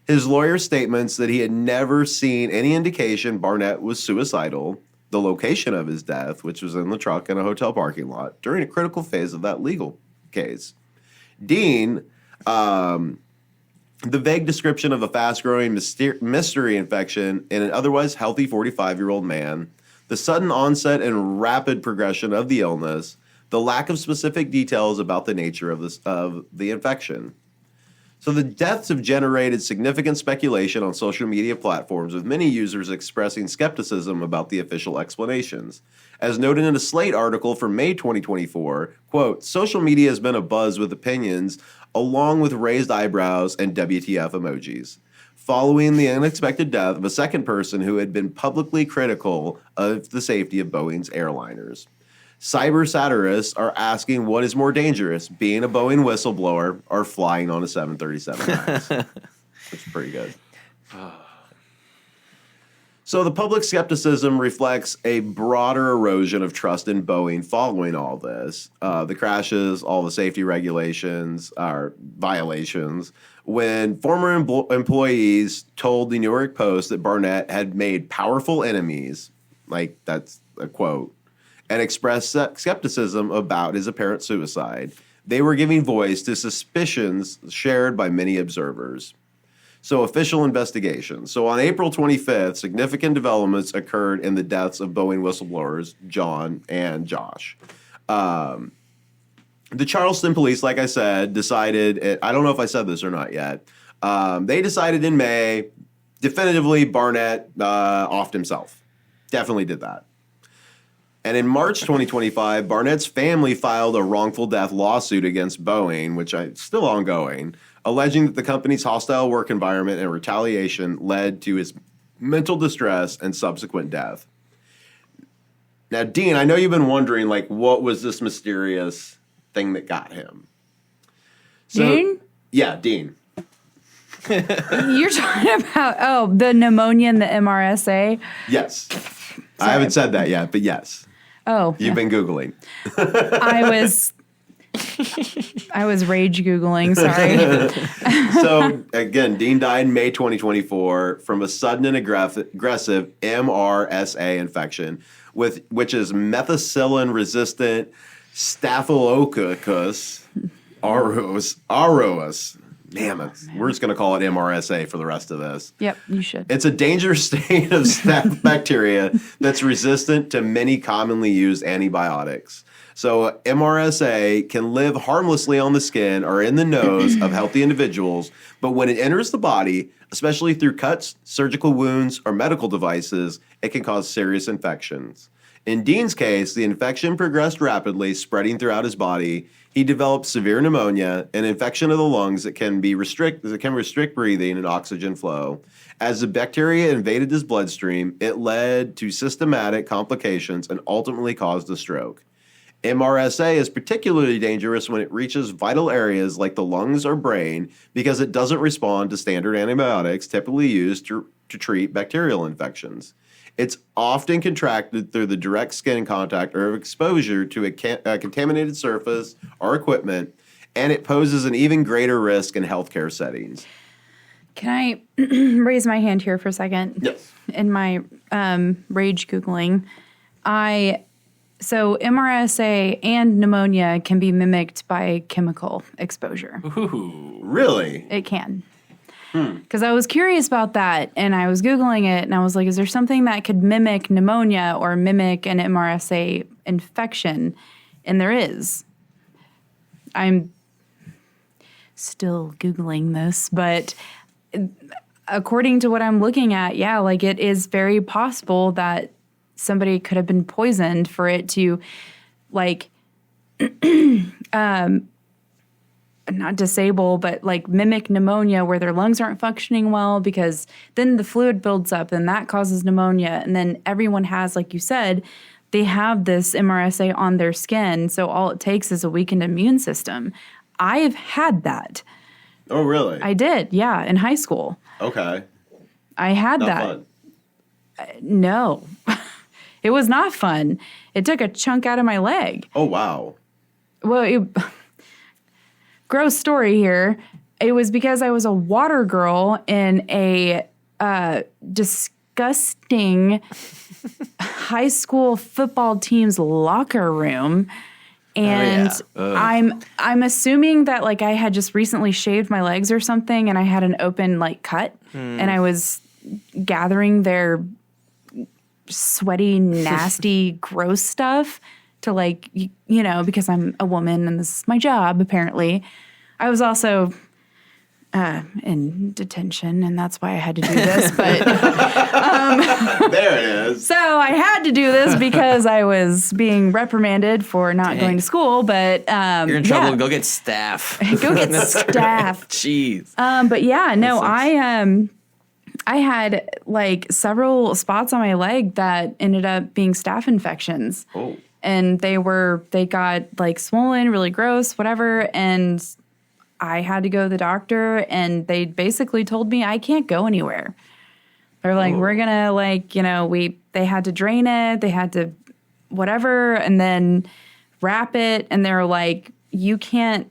His lawyer's statements that he had never seen any indication Barnett was suicidal, the location of his death, which was in the truck in a hotel parking lot during a critical phase of that legal case. Dean, the vague description of a fast-growing mystery infection in an otherwise healthy 45-year-old man, the sudden onset and rapid progression of the illness, the lack of specific details about the nature of the infection. So the deaths have generated significant speculation on social media platforms, with many users expressing skepticism about the official explanations. As noted in a Slate article from May 2024, quote, social media has been abuzz with opinions along with raised eyebrows and WTF emojis, following the unexpected death of a second person who had been publicly critical of the safety of Boeing's airliners. Cyber satirists are asking what is more dangerous, being a Boeing whistleblower or flying on a 737 MAX. That's pretty good. So the public skepticism reflects a broader erosion of trust in Boeing following all this. The crashes, all the safety regulations, are violations. When former employees told the New York Post that Barnett had made powerful enemies, like that's a quote, and expressed skepticism about his apparent suicide, they were giving voice to suspicions shared by many observers. So official investigation. So on April 25th, significant developments occurred in the deaths of Boeing whistleblowers, John and Josh. The Charleston police, like I said, decided, I don't know if I said this or not yet, they decided in May, definitively Barnett offed himself. Definitely did that. And in March 2025, Barnett's family filed a wrongful death lawsuit against Boeing, which is still ongoing, alleging that the company's hostile work environment and retaliation led to his mental distress and subsequent death. Now, Dean, I know you've been wondering, like, what was this mysterious thing that got him? So, Dean? Yeah, Dean. You're talking about, the pneumonia and the MRSA? Yes. I haven't said that yet, but yes. Oh. You've been Googling. I was rage Googling, sorry. So, again, Dean died in May 2024 from a sudden and aggressive MRSA infection, which is methicillin-resistant Staphylococcus aureus. Man, we're just going to call it MRSA for the rest of this. Yep, you should. It's a dangerous strain of staph bacteria that's resistant to many commonly used antibiotics. So MRSA can live harmlessly on the skin or in the nose of healthy individuals, but when it enters the body, especially through cuts, surgical wounds, or medical devices, it can cause serious infections. In Dean's case, the infection progressed rapidly, spreading throughout his body. He developed severe pneumonia, an infection of the lungs that can restrict breathing and oxygen flow. As the bacteria invaded his bloodstream, it led to systematic complications and ultimately caused a stroke. MRSA is particularly dangerous when it reaches vital areas like the lungs or brain because it doesn't respond to standard antibiotics typically used to treat bacterial infections. It's often contracted through the direct skin contact or exposure to a contaminated surface or equipment, and it poses an even greater risk in healthcare settings. Can I raise my hand here for a second? Yes. In my rage Googling, so MRSA and pneumonia can be mimicked by chemical exposure. Ooh. Really? It can. Because I was curious about that, and I was Googling it, and I was like, is there something that could mimic pneumonia or mimic an MRSA infection? And there is. I'm still Googling this, but according to what I'm looking at, yeah, like it is very possible that somebody could have been poisoned for it to, like, not disable, but like mimic pneumonia where their lungs aren't functioning well, because then the fluid builds up and that causes pneumonia. And then everyone has, like you said, they have this MRSA on their skin. So all it takes is a weakened immune system. I've had that. Oh, really? I did. Yeah. In high school. Okay. I had Not that. fun. No, it was not fun. It took a chunk out of my leg. Oh, wow. Well, gross story here. It was because I was a water girl in a disgusting high school football team's locker room. And I'm assuming that like I had just recently shaved my legs or something, and I had an open like cut, and I was gathering their sweaty, nasty, gross stuff to like, you know, because I'm a woman and this is my job, apparently. I was also in detention, and that's why I had to do this. But There it is. so I had to do this because I was being reprimanded for not going to school. But You're in trouble. Go get staff. Go get staff. Jeez. But yeah, no, I had like several spots on my leg that ended up being staph infections. Oh. And they got like swollen, really gross, whatever. And I had to go to the doctor, and they basically told me I can't go anywhere. They're like, we're gonna they had to drain it, they had to whatever, and then wrap it, and they're like, you can't.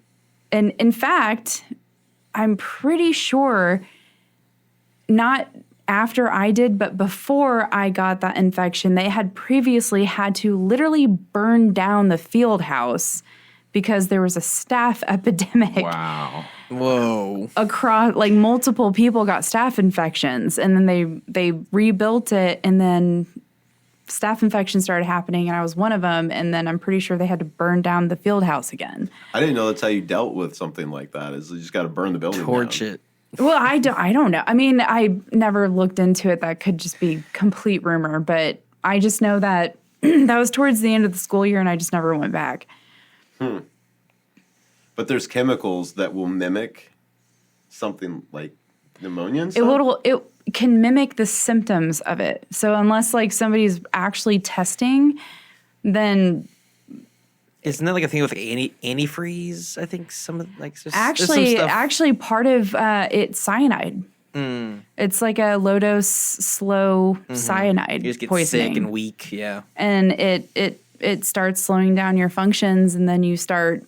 And in fact, I'm pretty sure, not after I did, but before I got that infection, they had previously had to literally burn down the field house because there was a staph epidemic. Wow. Whoa. Across, like, multiple people got staph infections, and then they rebuilt it, and then staph infections started happening, and I was one of them, and then I'm pretty sure they had to burn down the field house again. I didn't know that's how you dealt with something like that. Is you just got to burn the building Torch down. it. Well, I don't know. I mean, I never looked into it. That could just be complete rumor, but I just know that that was towards the end of the school year, and I just never went back. But there's chemicals that will mimic something like pneumonia and stuff? It can mimic the symptoms of it. So unless like somebody's actually testing, then Isn't that like a thing with like antifreeze? I think some of like there's actually some stuff. actually part of it's cyanide. It's like a low dose, slow cyanide You just get poisoning, sick and weak. Yeah. and it starts slowing down your functions, and then you start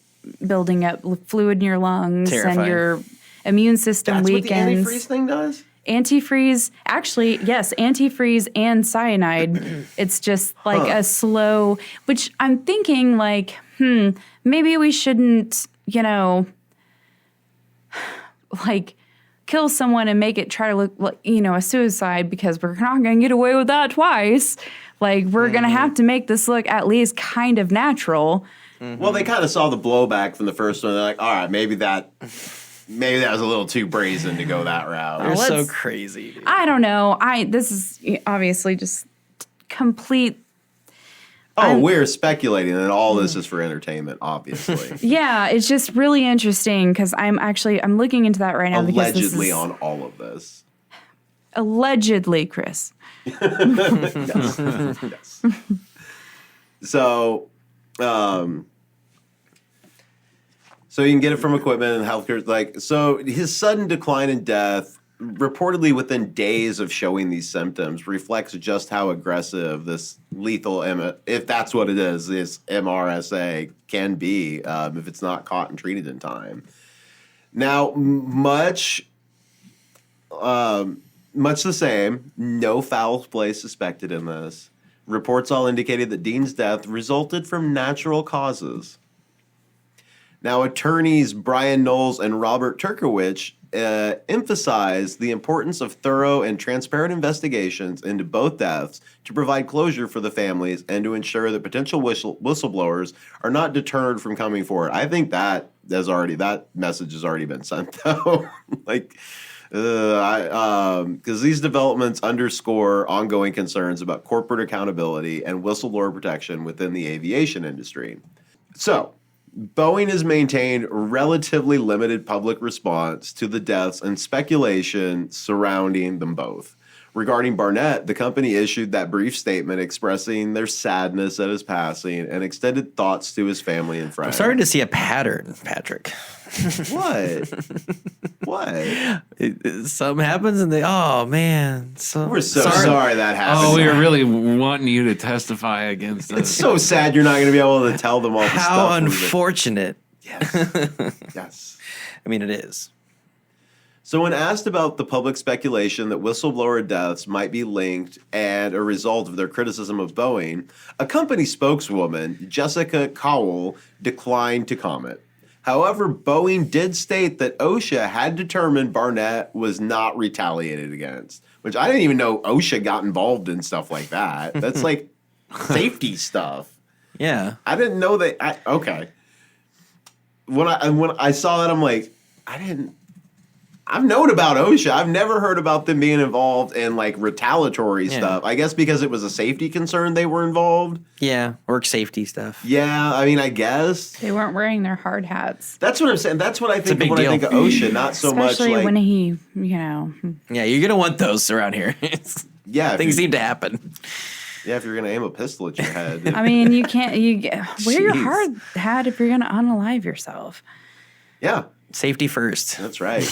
building up fluid in your lungs, Terrifying. and your immune system That's weakens. what the antifreeze thing does? Antifreeze, actually, yes, antifreeze and cyanide. It's just like a slow, which I'm thinking like, maybe we shouldn't, like kill someone and make it try to look like, a suicide, because we're not going to get away with that twice. Like, we're going to have to make this look at least kind of natural. Well, they kind of saw the blowback from the first one. They're like, all right, maybe that was a little too brazen to go that route. You're so let's- crazy. Dude. I don't know. This is obviously just complete. We're speculating, and all this is for entertainment, obviously. Yeah, it's just really interesting because I'm looking into that right now. because this Allegedly is, on all of this. Allegedly, Chris. Yes. So, so you can get it from equipment and healthcare. So his sudden decline in death, reportedly within days of showing these symptoms, reflects just how aggressive this lethal, if that's what it is, this MRSA can be if it's not caught and treated in time. Now, much the same, no foul play suspected in this. Reports all indicated that Dean's death resulted from natural causes. Now, attorneys Brian Knowles and Robert Turkowich emphasized the importance of thorough and transparent investigations into both deaths to provide closure for the families and to ensure that potential whistleblowers are not deterred from coming forward. I think that message has already been sent, though. Because these developments underscore ongoing concerns about corporate accountability and whistleblower protection within the aviation industry. So, Boeing has maintained relatively limited public response to the deaths and speculation surrounding them both. Regarding Barnett, the company issued that brief statement expressing their sadness at his passing and extended thoughts to his family and friends. I'm starting to see a pattern, Patrick. What? What? Something happens and oh man, We're so sorry that happened. Oh, we were really wanting you to testify against us. It's so sad you're not going to be able to tell them all the stuff. How unfortunate. Yes. Yes. I mean, it is. So when asked about the public speculation that whistleblower deaths might be linked and a result of their criticism of Boeing, a company spokeswoman, Jessica Cowell, declined to comment. However, Boeing did state that OSHA had determined Barnett was not retaliated against, which I didn't even know OSHA got involved in stuff like that. That's like safety stuff. Yeah. I didn't know that. Okay. When I saw that, I'm like, I've known about OSHA. I've never heard about them being involved in like retaliatory stuff. I guess because it was a safety concern they were involved. Yeah. Work safety stuff. Yeah, I mean, I guess. They weren't wearing their hard hats. That's what I'm saying. That's what I think big when I deal. think of OSHA, not so much Especially like. when he, Yeah, you're going to want those around here. Yeah, Things seem to happen. Yeah, if you're going to aim a pistol at your head. I mean, you can't, wear your Jeez. hard hat if you're going to unalive yourself. Yeah, Safety first. that's right.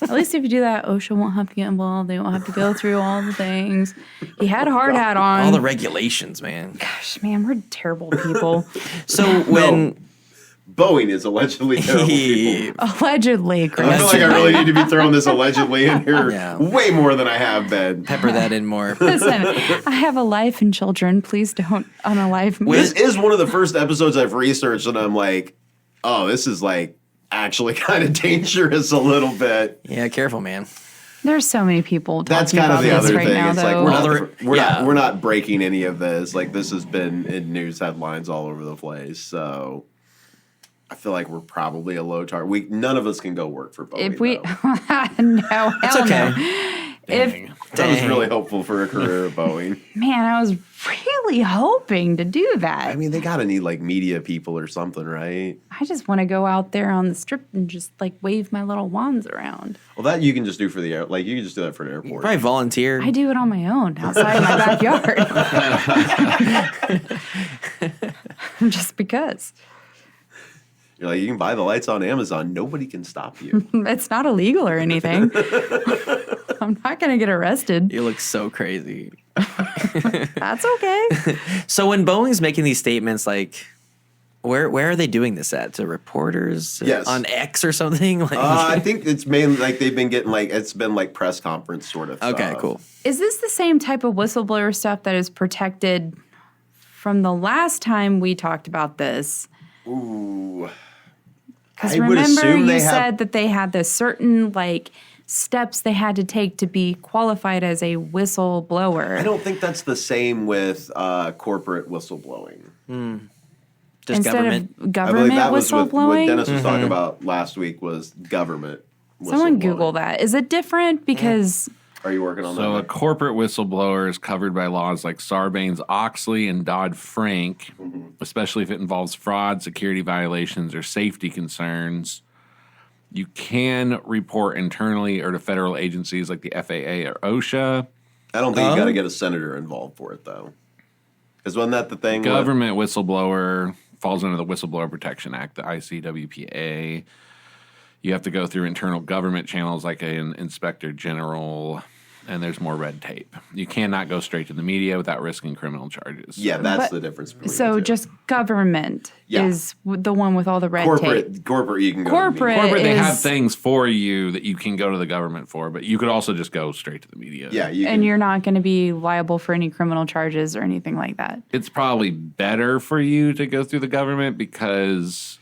At least if you do that, OSHA won't have to get involved. They won't have to go through all the things. He had a hard hat on. All the regulations, man. Gosh, man, we're terrible people. So when Boeing is allegedly terrible people. Allegedly, Chris. I feel like I really need to be throwing this allegedly in here Yeah. way more than I have been. pepper that in more. Listen, I have a life and children. Please don't unalive me. This is one of the first episodes I've researched, and I'm like, oh, this is like actually kind of dangerous a little bit. Yeah, careful, man. There's so many people talking That's kind about of the this other right thing. now, It's like though. we're not breaking any of this. Like this has been in news headlines all over the place. So I feel like we're probably a low target. None of us can go work for Boeing. If we though. no, It's hell okay. no. If I was Dang. really hopeful for a career at Boeing. man, I was really hoping to do that. I mean, they gotta need like media people or something, right? I just want to go out there on the strip and just like wave my little wands around. Well, that you can just do for the air. Like you can just do that for an airport. Probably volunteer. I do it on my own outside my backyard. Just because. You're like, you can buy the lights on Amazon. Nobody can stop you. It's not illegal or anything. I'm not going to get arrested. You look so crazy. That's okay. So when Boeing's making these statements, like, where are they doing this at? To reporters? Yes. On X or something? Like, I think it's mainly like they've been getting like it's been like press conference sort of. okay, stuff. cool. Is this the same type of whistleblower stuff that is protected from the last time we talked about this? Ooh. Because I would remember assume you they have- said that they had this certain like steps they had to take to be qualified as a whistleblower. I don't think that's the same with corporate whistleblowing. Just Instead government. of I government believe that was what whistleblowing. Dennis was talking about last week was government. Someone whistleblowing. Google that. Is it different? Because Are you working on So a that? corporate whistleblower is covered by laws like Sarbanes-Oxley and Dodd-Frank, especially if it involves fraud, security violations, or safety concerns. You can report internally or to federal agencies like the FAA or OSHA. I don't think you got to get a senator involved for it though. Because wasn't that the thing? with- Government whistleblower falls under the Whistleblower Protection Act, the ICWPA. You have to go through internal government channels like an inspector general, and there's more red tape. You cannot go straight to the media without risking criminal charges. Yeah, that's But- the difference. Between so the two. just government Yeah. is the one with all the red tape. corporate, you can go. to the Corporate- media. Corporate, they have is- things for you that you can go to the government for, but you could also just go straight to the media. Yeah, you And can, you're not going to be liable for any criminal charges or anything like that. It's probably better for you to go through the government because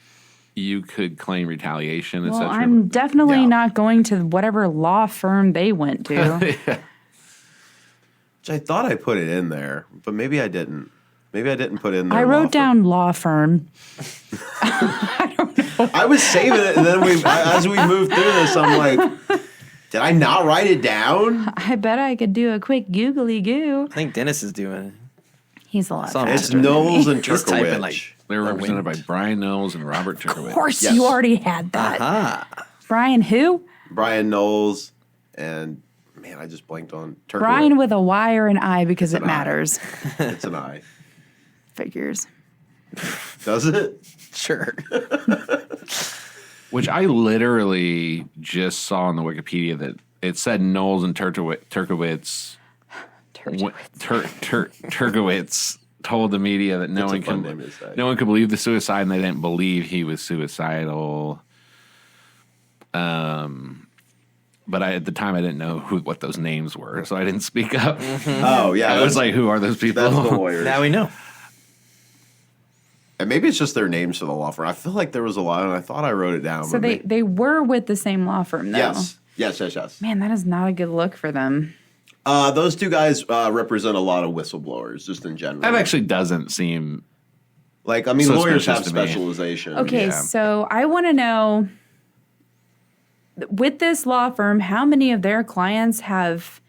you could claim retaliation, Well, etc. I'm definitely Yeah. not going to whatever law firm they went to. which I thought I put it in there, but maybe I didn't. Maybe I didn't put it in there. I wrote down law firm. I was saving it, and then as we moved through this, I'm like, did I not write it down? I bet I could do a quick googly goo. I think Dennis is doing it. He's a lot It's on faster. It's than me. Knowles and He's typing Turkowitz. like They were the represented by wind. Brian Knowles and Robert Of Turkowitz. course, Yes. you already had that. Ah, Brian who? Brian Knowles and man, I just blanked on Turkowitz. Brian with a Y or an I because it an I. matters. It's an I. Figures. Does it? sure. Which I literally just saw on the Wikipedia that it said Knowles and Turkowitz. Turkowitz told the media that That's a fun name to say. no one could believe the suicide, and they didn't believe he was suicidal. But at the time I didn't know what those names were, so I didn't speak up. Oh yeah, I was like, "Who are those people?" that's the lawyers. Now we know. And maybe it's just their names for the law firm. I feel like there was a lot, and I thought I wrote it down. So but they were with the same law firm, though. Yes. Man, that is not a good look for them. Those two guys represent a lot of whistleblowers, just in general. That actually doesn't seem. like, I mean, lawyers have suspicious to me. specialization. Okay, Yeah. so I want to know, with this law firm, how many of their clients have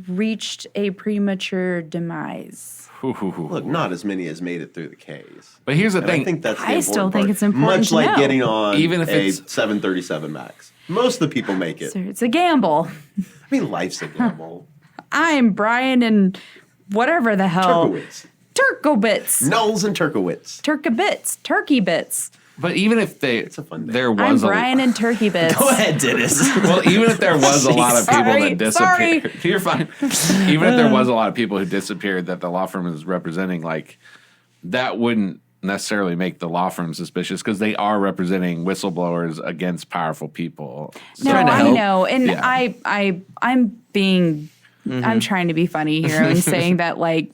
reached a premature demise? Look, not as many as made it through the case. But here's the And thing. I think that's the I still important think part. it's important Much to like know. getting on Even if a it's- 737 Max. Most of the people make it. So it's a gamble. I mean, life's a gamble. I'm Brian and whatever the hell. Turkowitz. Turkobits. Knowles and Turkowitz. Turkabits. Turkey bits. But even if a fun day. there I'm was Brian and Turkey Bits. Go ahead, Dennis. well, even if there was a lot of people Sorry, that disappeared, you're fine. Even if there was a lot of people who disappeared that the law firm is representing, like that wouldn't necessarily make the law firm suspicious because they are representing whistleblowers against powerful people. No, trying to I help. know, and Yeah. I'm being, I'm trying to be funny here and saying that like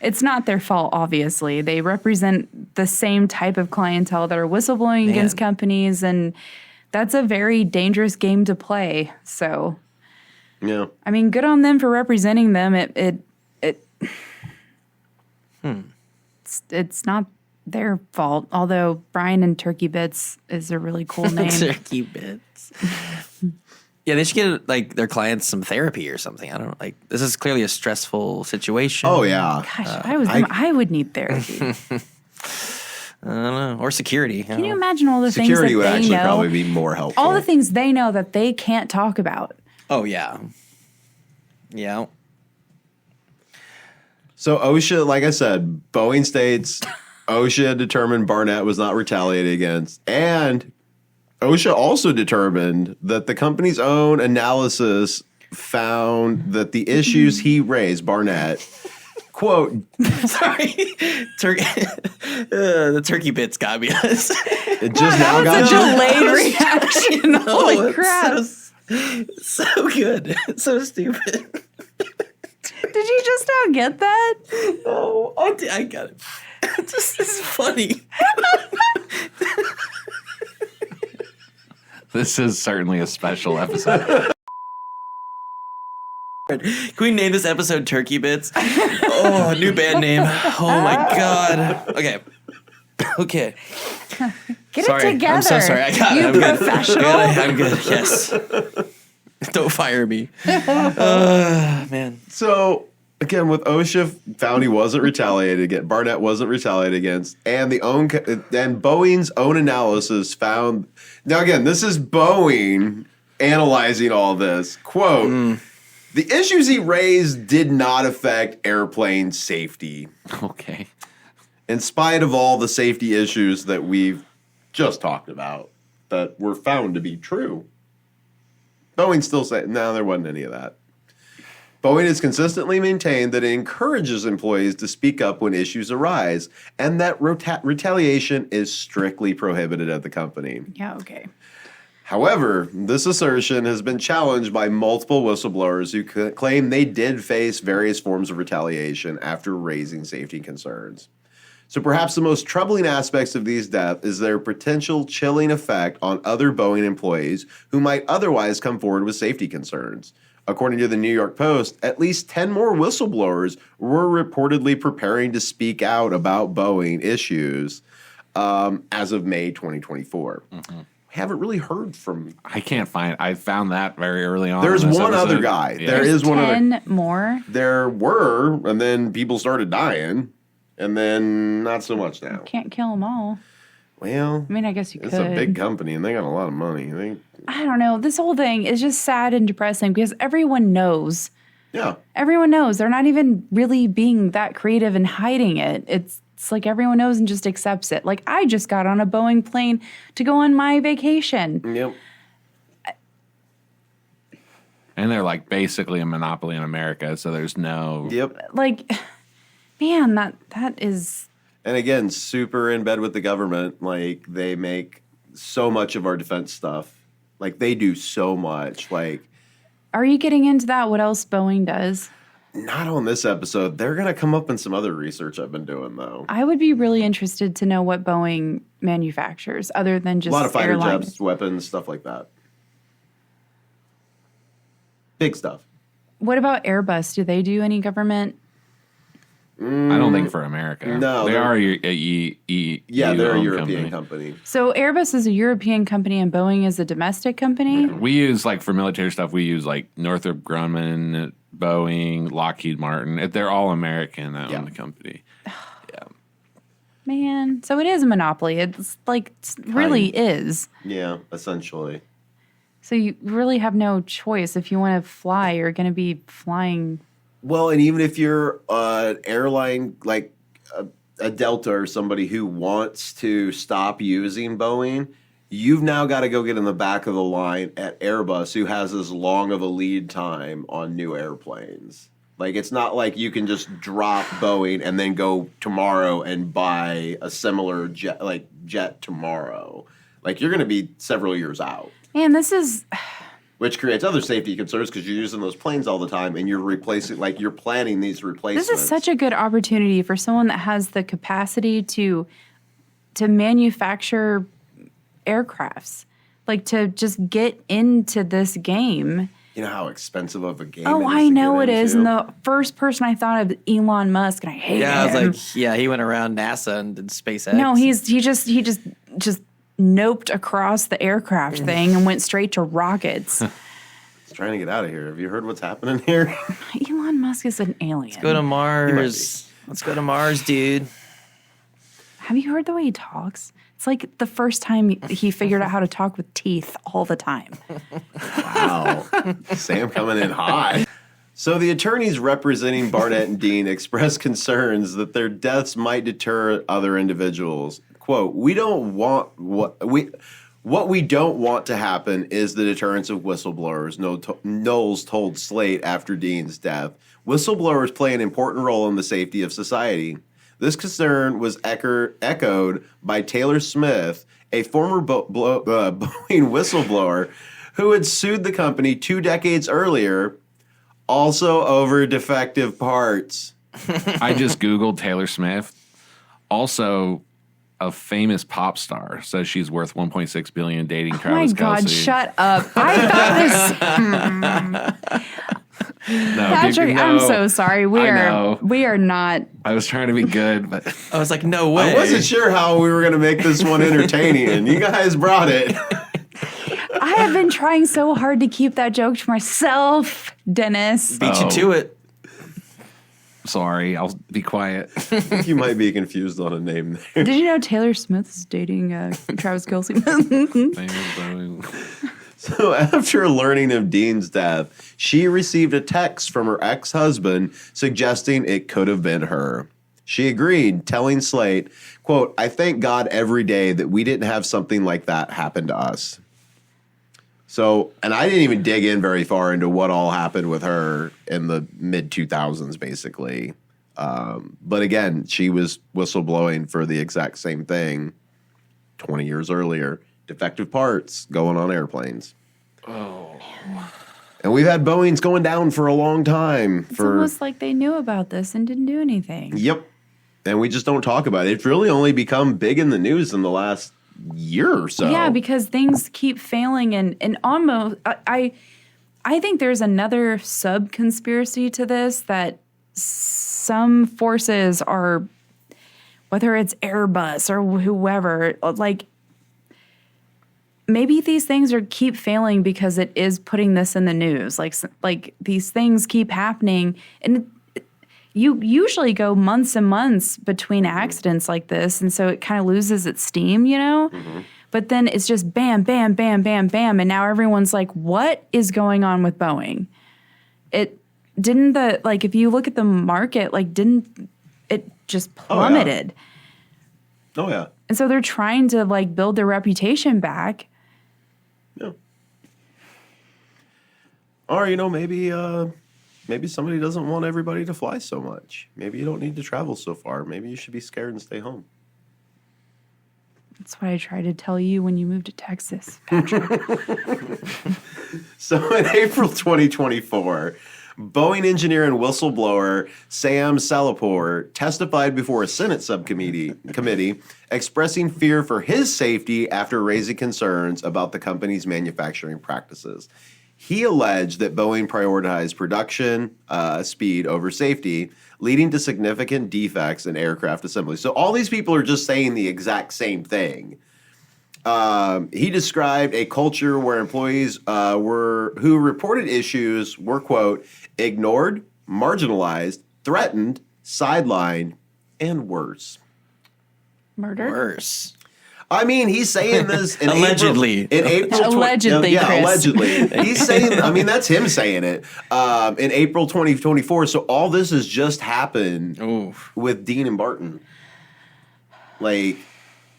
it's not their fault. Obviously, they represent the same type of clientele that are whistleblowing against companies, and that's a very dangerous game to play. So, Yeah. I mean, good on them for representing them. It's not their fault. Although Brian and Turkey Bits is a really cool name. Turkey Bits. Yeah, they should get like their clients some therapy or something. I don't know. Like this is clearly a stressful situation. Oh yeah. Gosh, I would need therapy. I don't know. Or security. Can you imagine all the things that Security would they actually know? probably be more helpful. All the things they know that they can't talk about. Oh yeah. Yeah. So OSHA, like I said, Boeing states OSHA determined Barnett was not retaliated against, and OSHA also determined that the company's own analysis found that the issues he raised, Barnett, quote, Sorry. The Turkey Bits got me. it just now got Such a you. delayed reaction. Holy it's crap. So good. It's so stupid. Did you just now get that? Oh, I got it. This is funny. This is certainly a special episode. Can we name this episode Turkey Bits? Oh, new band name. Oh my god. Okay. Get Sorry. it together. I'm so sorry. I got it. You I'm good. professional. I'm good. Yes. Don't fire me. Man. So again, with OSHA found he wasn't retaliated against, Barnett wasn't retaliated against, and Boeing's own analysis found. Now again, this is Boeing analyzing all this. Quote: the issues he raised did not affect airplane safety, Okay. in spite of all the safety issues that we've just talked about that were found to be true. Boeing still saying, no, there wasn't any of that. Boeing has consistently maintained that it encourages employees to speak up when issues arise, and that retaliation is strictly prohibited at the company. Yeah, okay. However, this assertion has been challenged by multiple whistleblowers who claim they did face various forms of retaliation after raising safety concerns. So perhaps the most troubling aspects of these deaths is their potential chilling effect on other Boeing employees who might otherwise come forward with safety concerns. According to the New York Post, at least 10 more whistleblowers were reportedly preparing to speak out about Boeing issues as of May 2024. Mm-hmm. We haven't really heard from... I found that very early on. There's in this one episode. other guy. Yeah. There is one other... 10 more? There were, and then people started dying, and then not so much now. Can't kill them all. Well, I mean, I guess you it's could. a big company, and they got a lot of money. I don't know. This whole thing is just sad and depressing because everyone knows. Yeah. Everyone knows. They're not even really being that creative and hiding it. It's like everyone knows and just accepts it. Like, I just got on a Boeing plane to go on my vacation. Yep. And they're like basically a monopoly in America, so there's no... Yep. Like, man, that is... And again, super in bed with the government. Like, they make so much of our defense stuff. Like, they do so much. Like, Are you getting into that? What else Boeing does? not on this episode. They're going to come up in some other research I've been doing, though. I would be really interested to know what Boeing manufactures other than just A lot of fighter airline. jets, weapons, stuff like that. Big stuff. What about Airbus? Do they do any government? I don't think for America. No, They they're- are Yeah, they're a EU-owned European company. So Airbus is a European company and Boeing is a domestic company? We use, like, for military stuff, we use, like, Northrop Grumman, Boeing, Lockheed Martin. They're all American that own the company. Yeah. Man, so it is a monopoly. It's like, it really is. Yeah, essentially. So you really have no choice. If you want to fly, you're going to be flying. Well, and even if you're an airline, like a Delta or somebody who wants to stop using Boeing, you've now got to go get in the back of the line at Airbus, who has as long of a lead time on new airplanes. Like, it's not like you can just drop Boeing and then go tomorrow and buy a similar jet tomorrow. Like, you're going to be several years out. Man, this is... Which creates other safety concerns because you're using those planes all the time and you're replacing, like, you're planning these replacements. This is such a good opportunity for someone that has the capacity to manufacture aircrafts, like to just get into this game. You know how expensive of a game Oh, it is I know to it get is. into? And the first person I thought of, Elon Musk, and I hate him. Yeah, I was like, he went around NASA and did SpaceX. No, he just noped across the aircraft thing and went straight to rockets. He's trying to get out of here. Have you heard what's happening here? Elon Musk is an alien. Go to Mars. Let's go to Mars, dude. Have you heard the way he talks? It's like the first time he figured out how to talk with teeth all the time. Wow. Sam coming in hot. So the attorneys representing Barnett and Dean expressed concerns that their deaths might deter other individuals. Quote, what we don't want to happen is the deterrence of whistleblowers, Knowles told Slate after Dean's death. Whistleblowers play an important role in the safety of society. This concern was echoed by Taylor Smith, a former Boeing whistleblower who had sued the company 2 decades earlier, also over defective parts. I just Googled Taylor Smith. Also, a famous pop star says she's worth $1.6 billion dating Travis Oh my God, Kelce. shut up. I thought this... No, Patrick, no, I'm so sorry. We are not... I was trying to be good, but I was like, no way. I wasn't sure how we were going to make this one entertaining, and you guys brought it. I have been trying so hard to keep that joke to myself, Dennis. Beat you to it. sorry, I'll be quiet. I think you might be confused on a name there. Did you know Taylor Smith is dating Travis Kelce? So after learning of Dean's death, she received a text from her ex-husband suggesting it could have been her. She agreed, telling Slate, quote, "I thank God every day that we didn't have something like that happen to us." So, and I didn't even dig in very far into what all happened with her in the mid-2000s, basically. But again, she was whistleblowing for the exact same thing 20 years earlier. Defective parts going on airplanes. Oh. And we've had Boeings going down for a long time. It's almost like they knew about this and didn't do anything. Yep. And we just don't talk about it. It's really only become big in the news in the last year or so. Yeah, because things keep failing and almost I think there's another sub-conspiracy to this that some forces are, whether it's Airbus or whoever, like maybe these things keep failing because it is putting this in the news. Like these things keep happening, and you usually go months and months between accidents like this, and so it kind of loses its steam, you know? Mm-hmm. But then it's just bam, bam, bam, bam, bam, and now everyone's like, what is going on with Boeing? If you look at the market, didn't it just plummeted? Oh, yeah. And so they're trying to, build their reputation back. Yeah. Or, maybe somebody doesn't want everybody to fly so much. Maybe you don't need to travel so far. Maybe you should be scared and stay home. That's what I tried to tell you when you moved to Texas, Patrick. So in April 2024, Boeing engineer and whistleblower Sam Salapur testified before a Senate subcommittee expressing fear for his safety after raising concerns about the company's manufacturing practices. He alleged that Boeing prioritized production speed over safety, leading to significant defects in aircraft assembly. So all these people are just saying the exact same thing. He described a culture where employees who reported issues were, quote, ignored, marginalized, threatened, sidelined, and worse. Murdered? Worse. I mean, he's saying this in Allegedly. Allegedly, yeah, Chris. allegedly. He's saying, that's him saying it in April 2024. So all this has just happened with Dean and Barton. Like,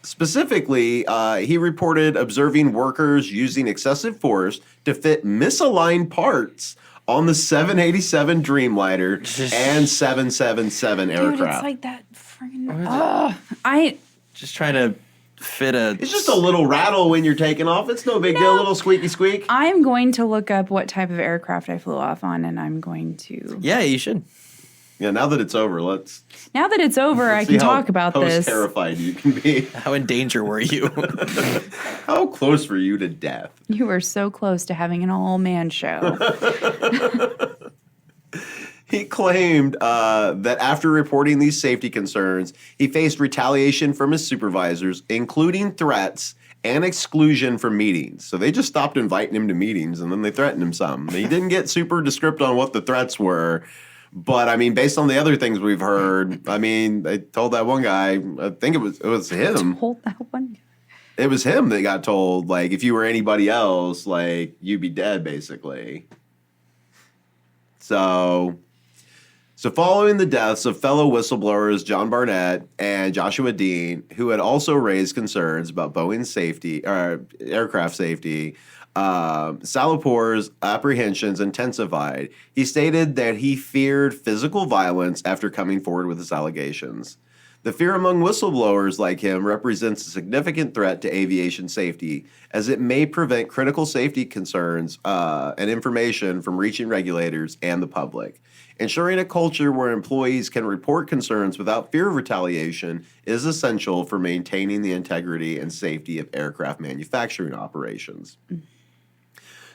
specifically, he reported observing workers using excessive force to fit misaligned parts on the 787 Dreamliner and 777 Dude, aircraft. it's like that freaking. Just trying to fit a. It's just a little rattle when you're taking off. It's no big deal. A little squeaky squeak. I'm going to look up what type of aircraft I flew off on, and I'm going to. Yeah, you should. Yeah, now that it's over, let's Now that it's over, I can talk about this. Terrified you can be. How in danger were you? How close were you to death? You were so close to having an all-man show. He claimed that after reporting these safety concerns, he faced retaliation from his supervisors, including threats and exclusion from meetings. So they just stopped inviting him to meetings, and then they threatened him some. He didn't get super descriptive on what the threats were. But, I mean, based on the other things we've heard, I mean, they told that one guy, I think it was him. Hold that one. It was him that got told, like, if you were anybody else, like, you'd be dead, basically. So following the deaths of fellow whistleblowers John Barnett and Joshua Dean, who had also raised concerns about Boeing's safety, or aircraft safety, Salapor's apprehensions intensified. He stated that he feared physical violence after coming forward with his allegations. The fear among whistleblowers like him represents a significant threat to aviation safety, as it may prevent critical safety concerns and information from reaching regulators and the public. Ensuring a culture where employees can report concerns without fear of retaliation is essential for maintaining the integrity and safety of aircraft manufacturing operations.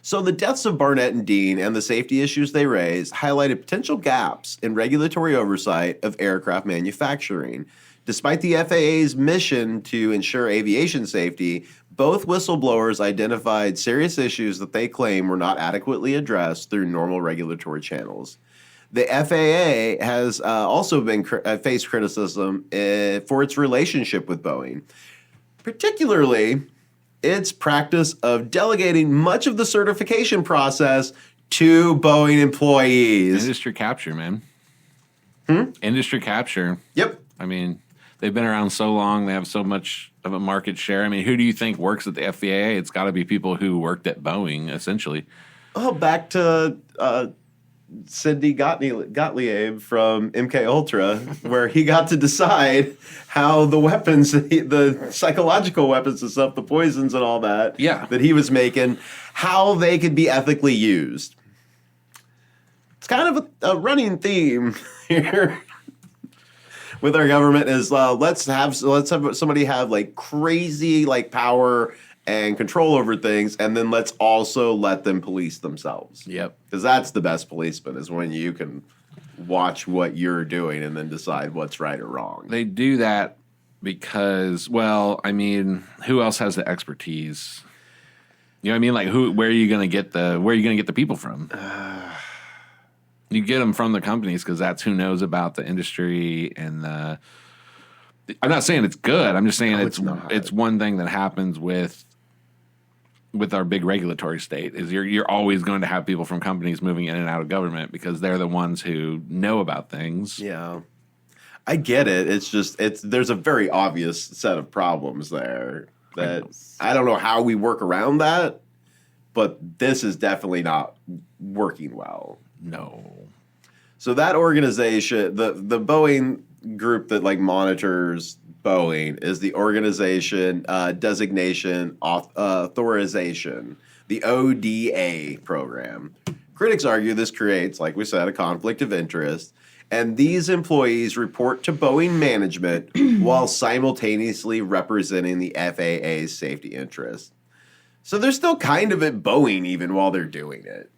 So the deaths of Barnett and Dean and the safety issues they raised highlighted potential gaps in regulatory oversight of aircraft manufacturing. Despite the FAA's mission to ensure aviation safety, both whistleblowers identified serious issues that they claim were not adequately addressed through normal regulatory channels. The FAA has also been faced criticism for its relationship with Boeing, particularly its practice of delegating much of the certification process to Boeing employees. Industry capture, man. Industry capture. Yep. I mean, they've been around so long. They have so much of a market share. I mean, who do you think works at the FAA? It's got to be people who worked at Boeing, essentially. Oh, back to Sidney Gottlieb from MK Ultra, where he got to decide how the weapons, the psychological weapons and stuff, the poisons and all that, that he was making, how they could be ethically used. It's kind of a running theme here with our government is let's have somebody have like crazy like power and control over things, and then let's also let them police themselves. Yep. Because that's the best policeman, is when you can watch what you're doing and then decide what's right or wrong. They do that because, well, I mean, who else has the expertise? You know what I mean? Like, where are you going to get the people from? You get them from the companies, because that's who knows about the industry and the. I'm not saying it's good. I'm just saying it's one thing that happens with our big regulatory state is you're always going to have people from companies moving in and out of government, because they're the ones who know about things. Yeah. I get it. It's just there's a very obvious set of problems there that I don't know how we work around that, but this is definitely not working well. No. So that organization, the Boeing group that like monitors Boeing, is the Organization Designation Authorization, the ODA program. Critics argue this creates, like we said, a conflict of interest, and these employees report to Boeing management while simultaneously representing the FAA's safety interests. So they're still kind of at Boeing even while they're doing it.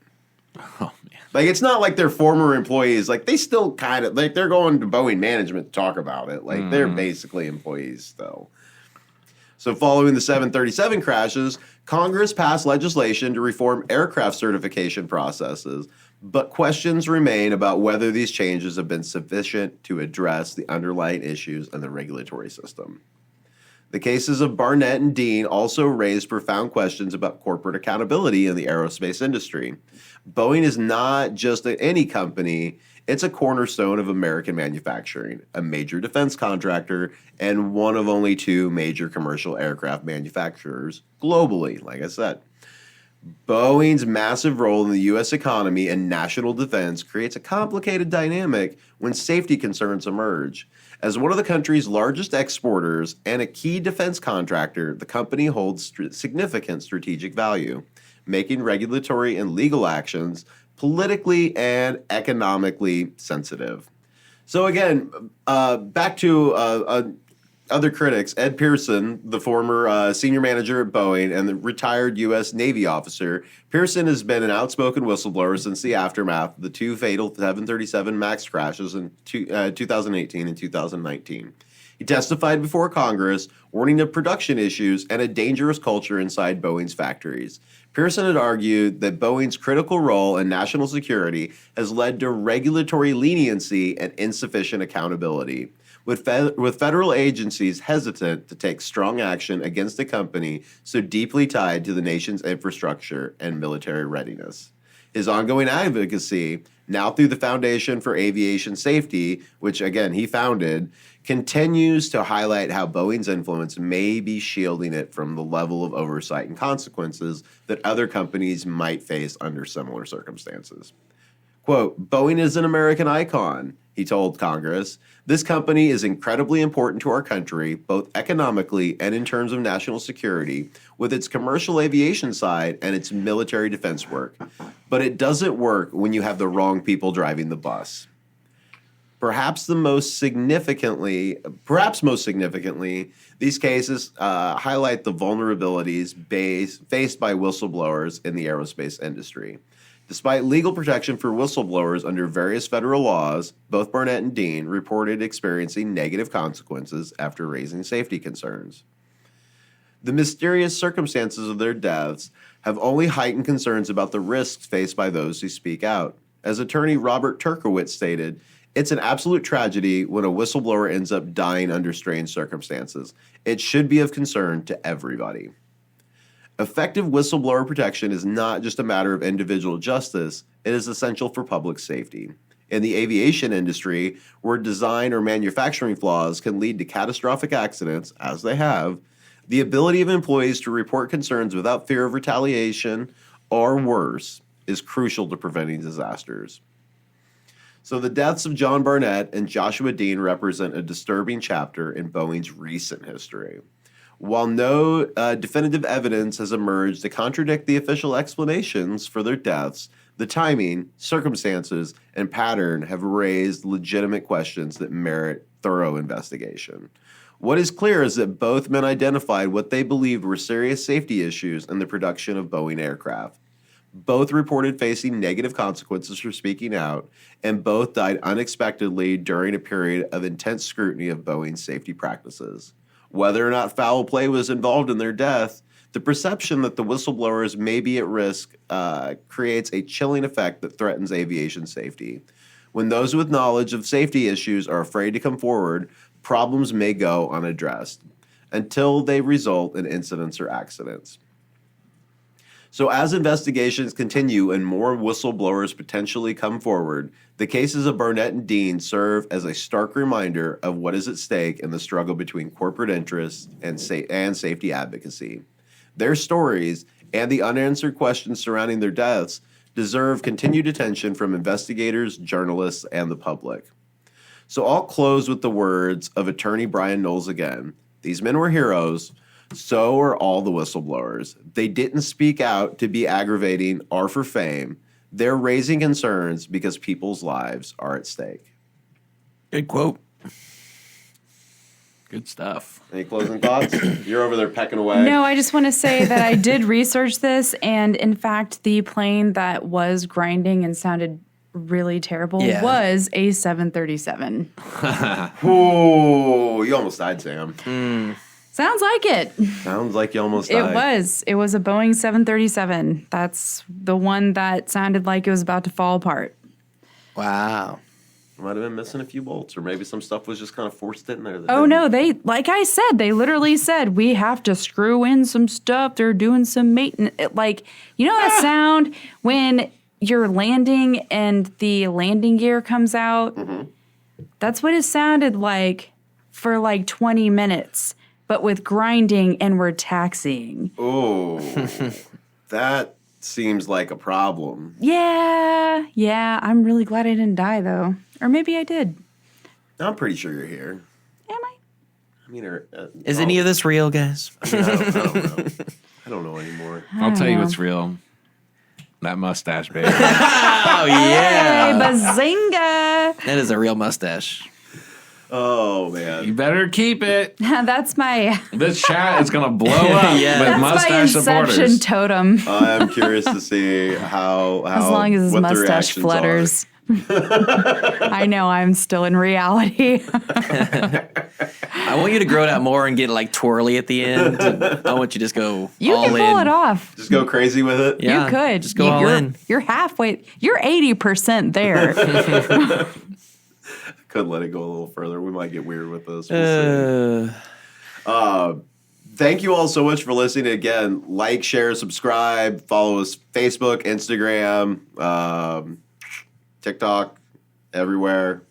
Oh, man. Like, it's not like they're former employees. Like, they still kind of, like, they're going to Boeing management to talk about it. Like, they're basically employees still. So following the 737 crashes, Congress passed legislation to reform aircraft certification processes, but questions remain about whether these changes have been sufficient to address the underlying issues in the regulatory system. The cases of Barnett and Dean also raised profound questions about corporate accountability in the aerospace industry. Boeing is not just any company. It's a cornerstone of American manufacturing, a major defense contractor, and one of only 2 major commercial aircraft manufacturers globally, like I said. Boeing's massive role in the U.S. economy and national defense creates a complicated dynamic when safety concerns emerge. As one of the country's largest exporters and a key defense contractor, the company holds significant strategic value, making regulatory and legal actions politically and economically sensitive. So again, back to other critics, Ed Pearson, the former senior manager at Boeing and the retired U.S. Navy officer. Pearson has been an outspoken whistleblower since the aftermath of the 2 fatal 737 MAX crashes in 2018 and 2019. He testified before Congress, warning of production issues and a dangerous culture inside Boeing's factories. Pearson had argued that Boeing's critical role in national security has led to regulatory leniency and insufficient accountability, with federal agencies hesitant to take strong action against a company so deeply tied to the nation's infrastructure and military readiness. His ongoing advocacy, now through the Foundation for Aviation Safety, which again he founded, continues to highlight how Boeing's influence may be shielding it from the level of oversight and consequences that other companies might face under similar circumstances. Quote, Boeing is an American icon, he told Congress. This company is incredibly important to our country, both economically and in terms of national security, with its commercial aviation side and its military defense work. But it doesn't work when you have the wrong people driving the bus. Perhaps most significantly, these cases highlight the vulnerabilities faced by whistleblowers in the aerospace industry. Despite legal protection for whistleblowers under various federal laws, both Barnett and Dean reported experiencing negative consequences after raising safety concerns. The mysterious circumstances of their deaths have only heightened concerns about the risks faced by those who speak out. As attorney Robert Turkowitz stated, it's an absolute tragedy when a whistleblower ends up dying under strange circumstances. It should be of concern to everybody. Effective whistleblower protection is not just a matter of individual justice, it is essential for public safety. In the aviation industry, where design or manufacturing flaws can lead to catastrophic accidents, as they have, the ability of employees to report concerns without fear of retaliation or worse is crucial to preventing disasters. So the deaths of John Barnett and Joshua Dean represent a disturbing chapter in Boeing's recent history. While no definitive evidence has emerged to contradict the official explanations for their deaths, the timing, circumstances, and pattern have raised legitimate questions that merit thorough investigation. What is clear is that both men identified what they believed were serious safety issues in the production of Boeing aircraft. Both reported facing negative consequences for speaking out, and both died unexpectedly during a period of intense scrutiny of Boeing's safety practices. Whether or not foul play was involved in their death, the perception that the whistleblowers may be at risk creates a chilling effect that threatens aviation safety. When those with knowledge of safety issues are afraid to come forward, problems may go unaddressed until they result in incidents or accidents. So as investigations continue and more whistleblowers potentially come forward, the cases of Barnett and Dean serve as a stark reminder of what is at stake in the struggle between corporate interests and safety advocacy. Their stories and the unanswered questions surrounding their deaths deserve continued attention from investigators, journalists, and the public. So I'll close with the words of attorney Brian Knowles again. These men were heroes. So are all the whistleblowers. They didn't speak out to be aggravating or for fame. They're raising concerns because people's lives are at stake. Good quote. Good stuff. Any closing thoughts? You're over there pecking away. No, I just want to say that I did research this, and in fact, the plane that was grinding and sounded really terrible was a 737. Ooh, you almost died, Sam. Sounds like it. Sounds like you almost died. It was a Boeing 737. That's the one that sounded like it was about to fall apart. Wow. Might have been missing a few bolts, or maybe some stuff was just kind of forced in there. Oh, no, like I said, they literally said, we have to screw in some stuff. They're doing some maintenance. Like, you know that sound when you're landing and the landing gear comes out. Mm-hmm. That's what it sounded like for like 20 minutes, but with grinding and we're taxiing. Oh, that seems like a problem. Yeah. I'm really glad I didn't die though. Or maybe I did. I'm pretty sure you're here. Am I? I mean, Is any of this real, guys? I mean, I don't know. I don't know anymore. I'll tell you know. what's real. That mustache, baby. Oh Hey, yeah, bazinga! that is a real mustache. Oh, You man. better keep it. That's my This chat is gonna blow up Yeah. with that's my mustache Inception supporters. totem. I'm curious to see how As long as his what the mustache reactions flutters. I know I'm still in reality. I want you to grow it out more and get like twirly at the end. I want you to just go You all can in. pull it off. Just go crazy with it. Yeah, You could. just go all you're, in. You're halfway. You're 80% there. Could let it go a little further. We might get weird with this. We'll see. Thank you all so much for listening. Again, like, share, subscribe, follow us Facebook, Instagram, TikTok, everywhere.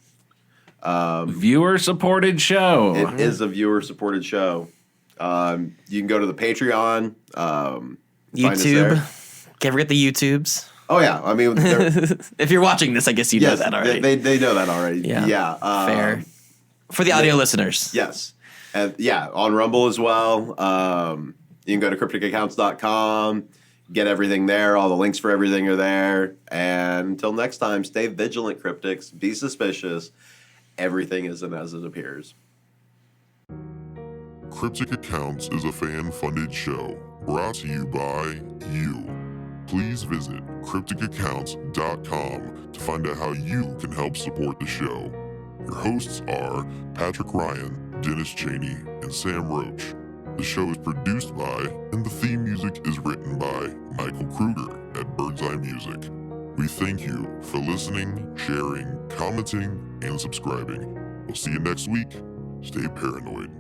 Viewer supported show. It is a viewer-supported show. You can go to the Patreon. Find us there. YouTube. Can't forget the YouTubes. Oh, yeah. I mean, they're- If you're watching this, I guess you know yes, that already. they know that already. Yeah. Fair. For the audio listeners. Yes. And yeah, on Rumble as well. You can go to crypticaccounts.com, get everything there. All the links for everything are there. And until next time, stay vigilant, cryptics. Be suspicious. Everything isn't as it appears. Cryptic Accounts is a fan-funded show brought to you by you. Please visit crypticaccounts.com to find out how you can help support the show. Your hosts are Patrick Ryan, Dennis Cheney, and Sam Roach. The show is produced by, and the theme music is written by, Michael Kruger at Birdseye Music. We thank you for listening, sharing, commenting, and subscribing. We'll see you next week. Stay paranoid.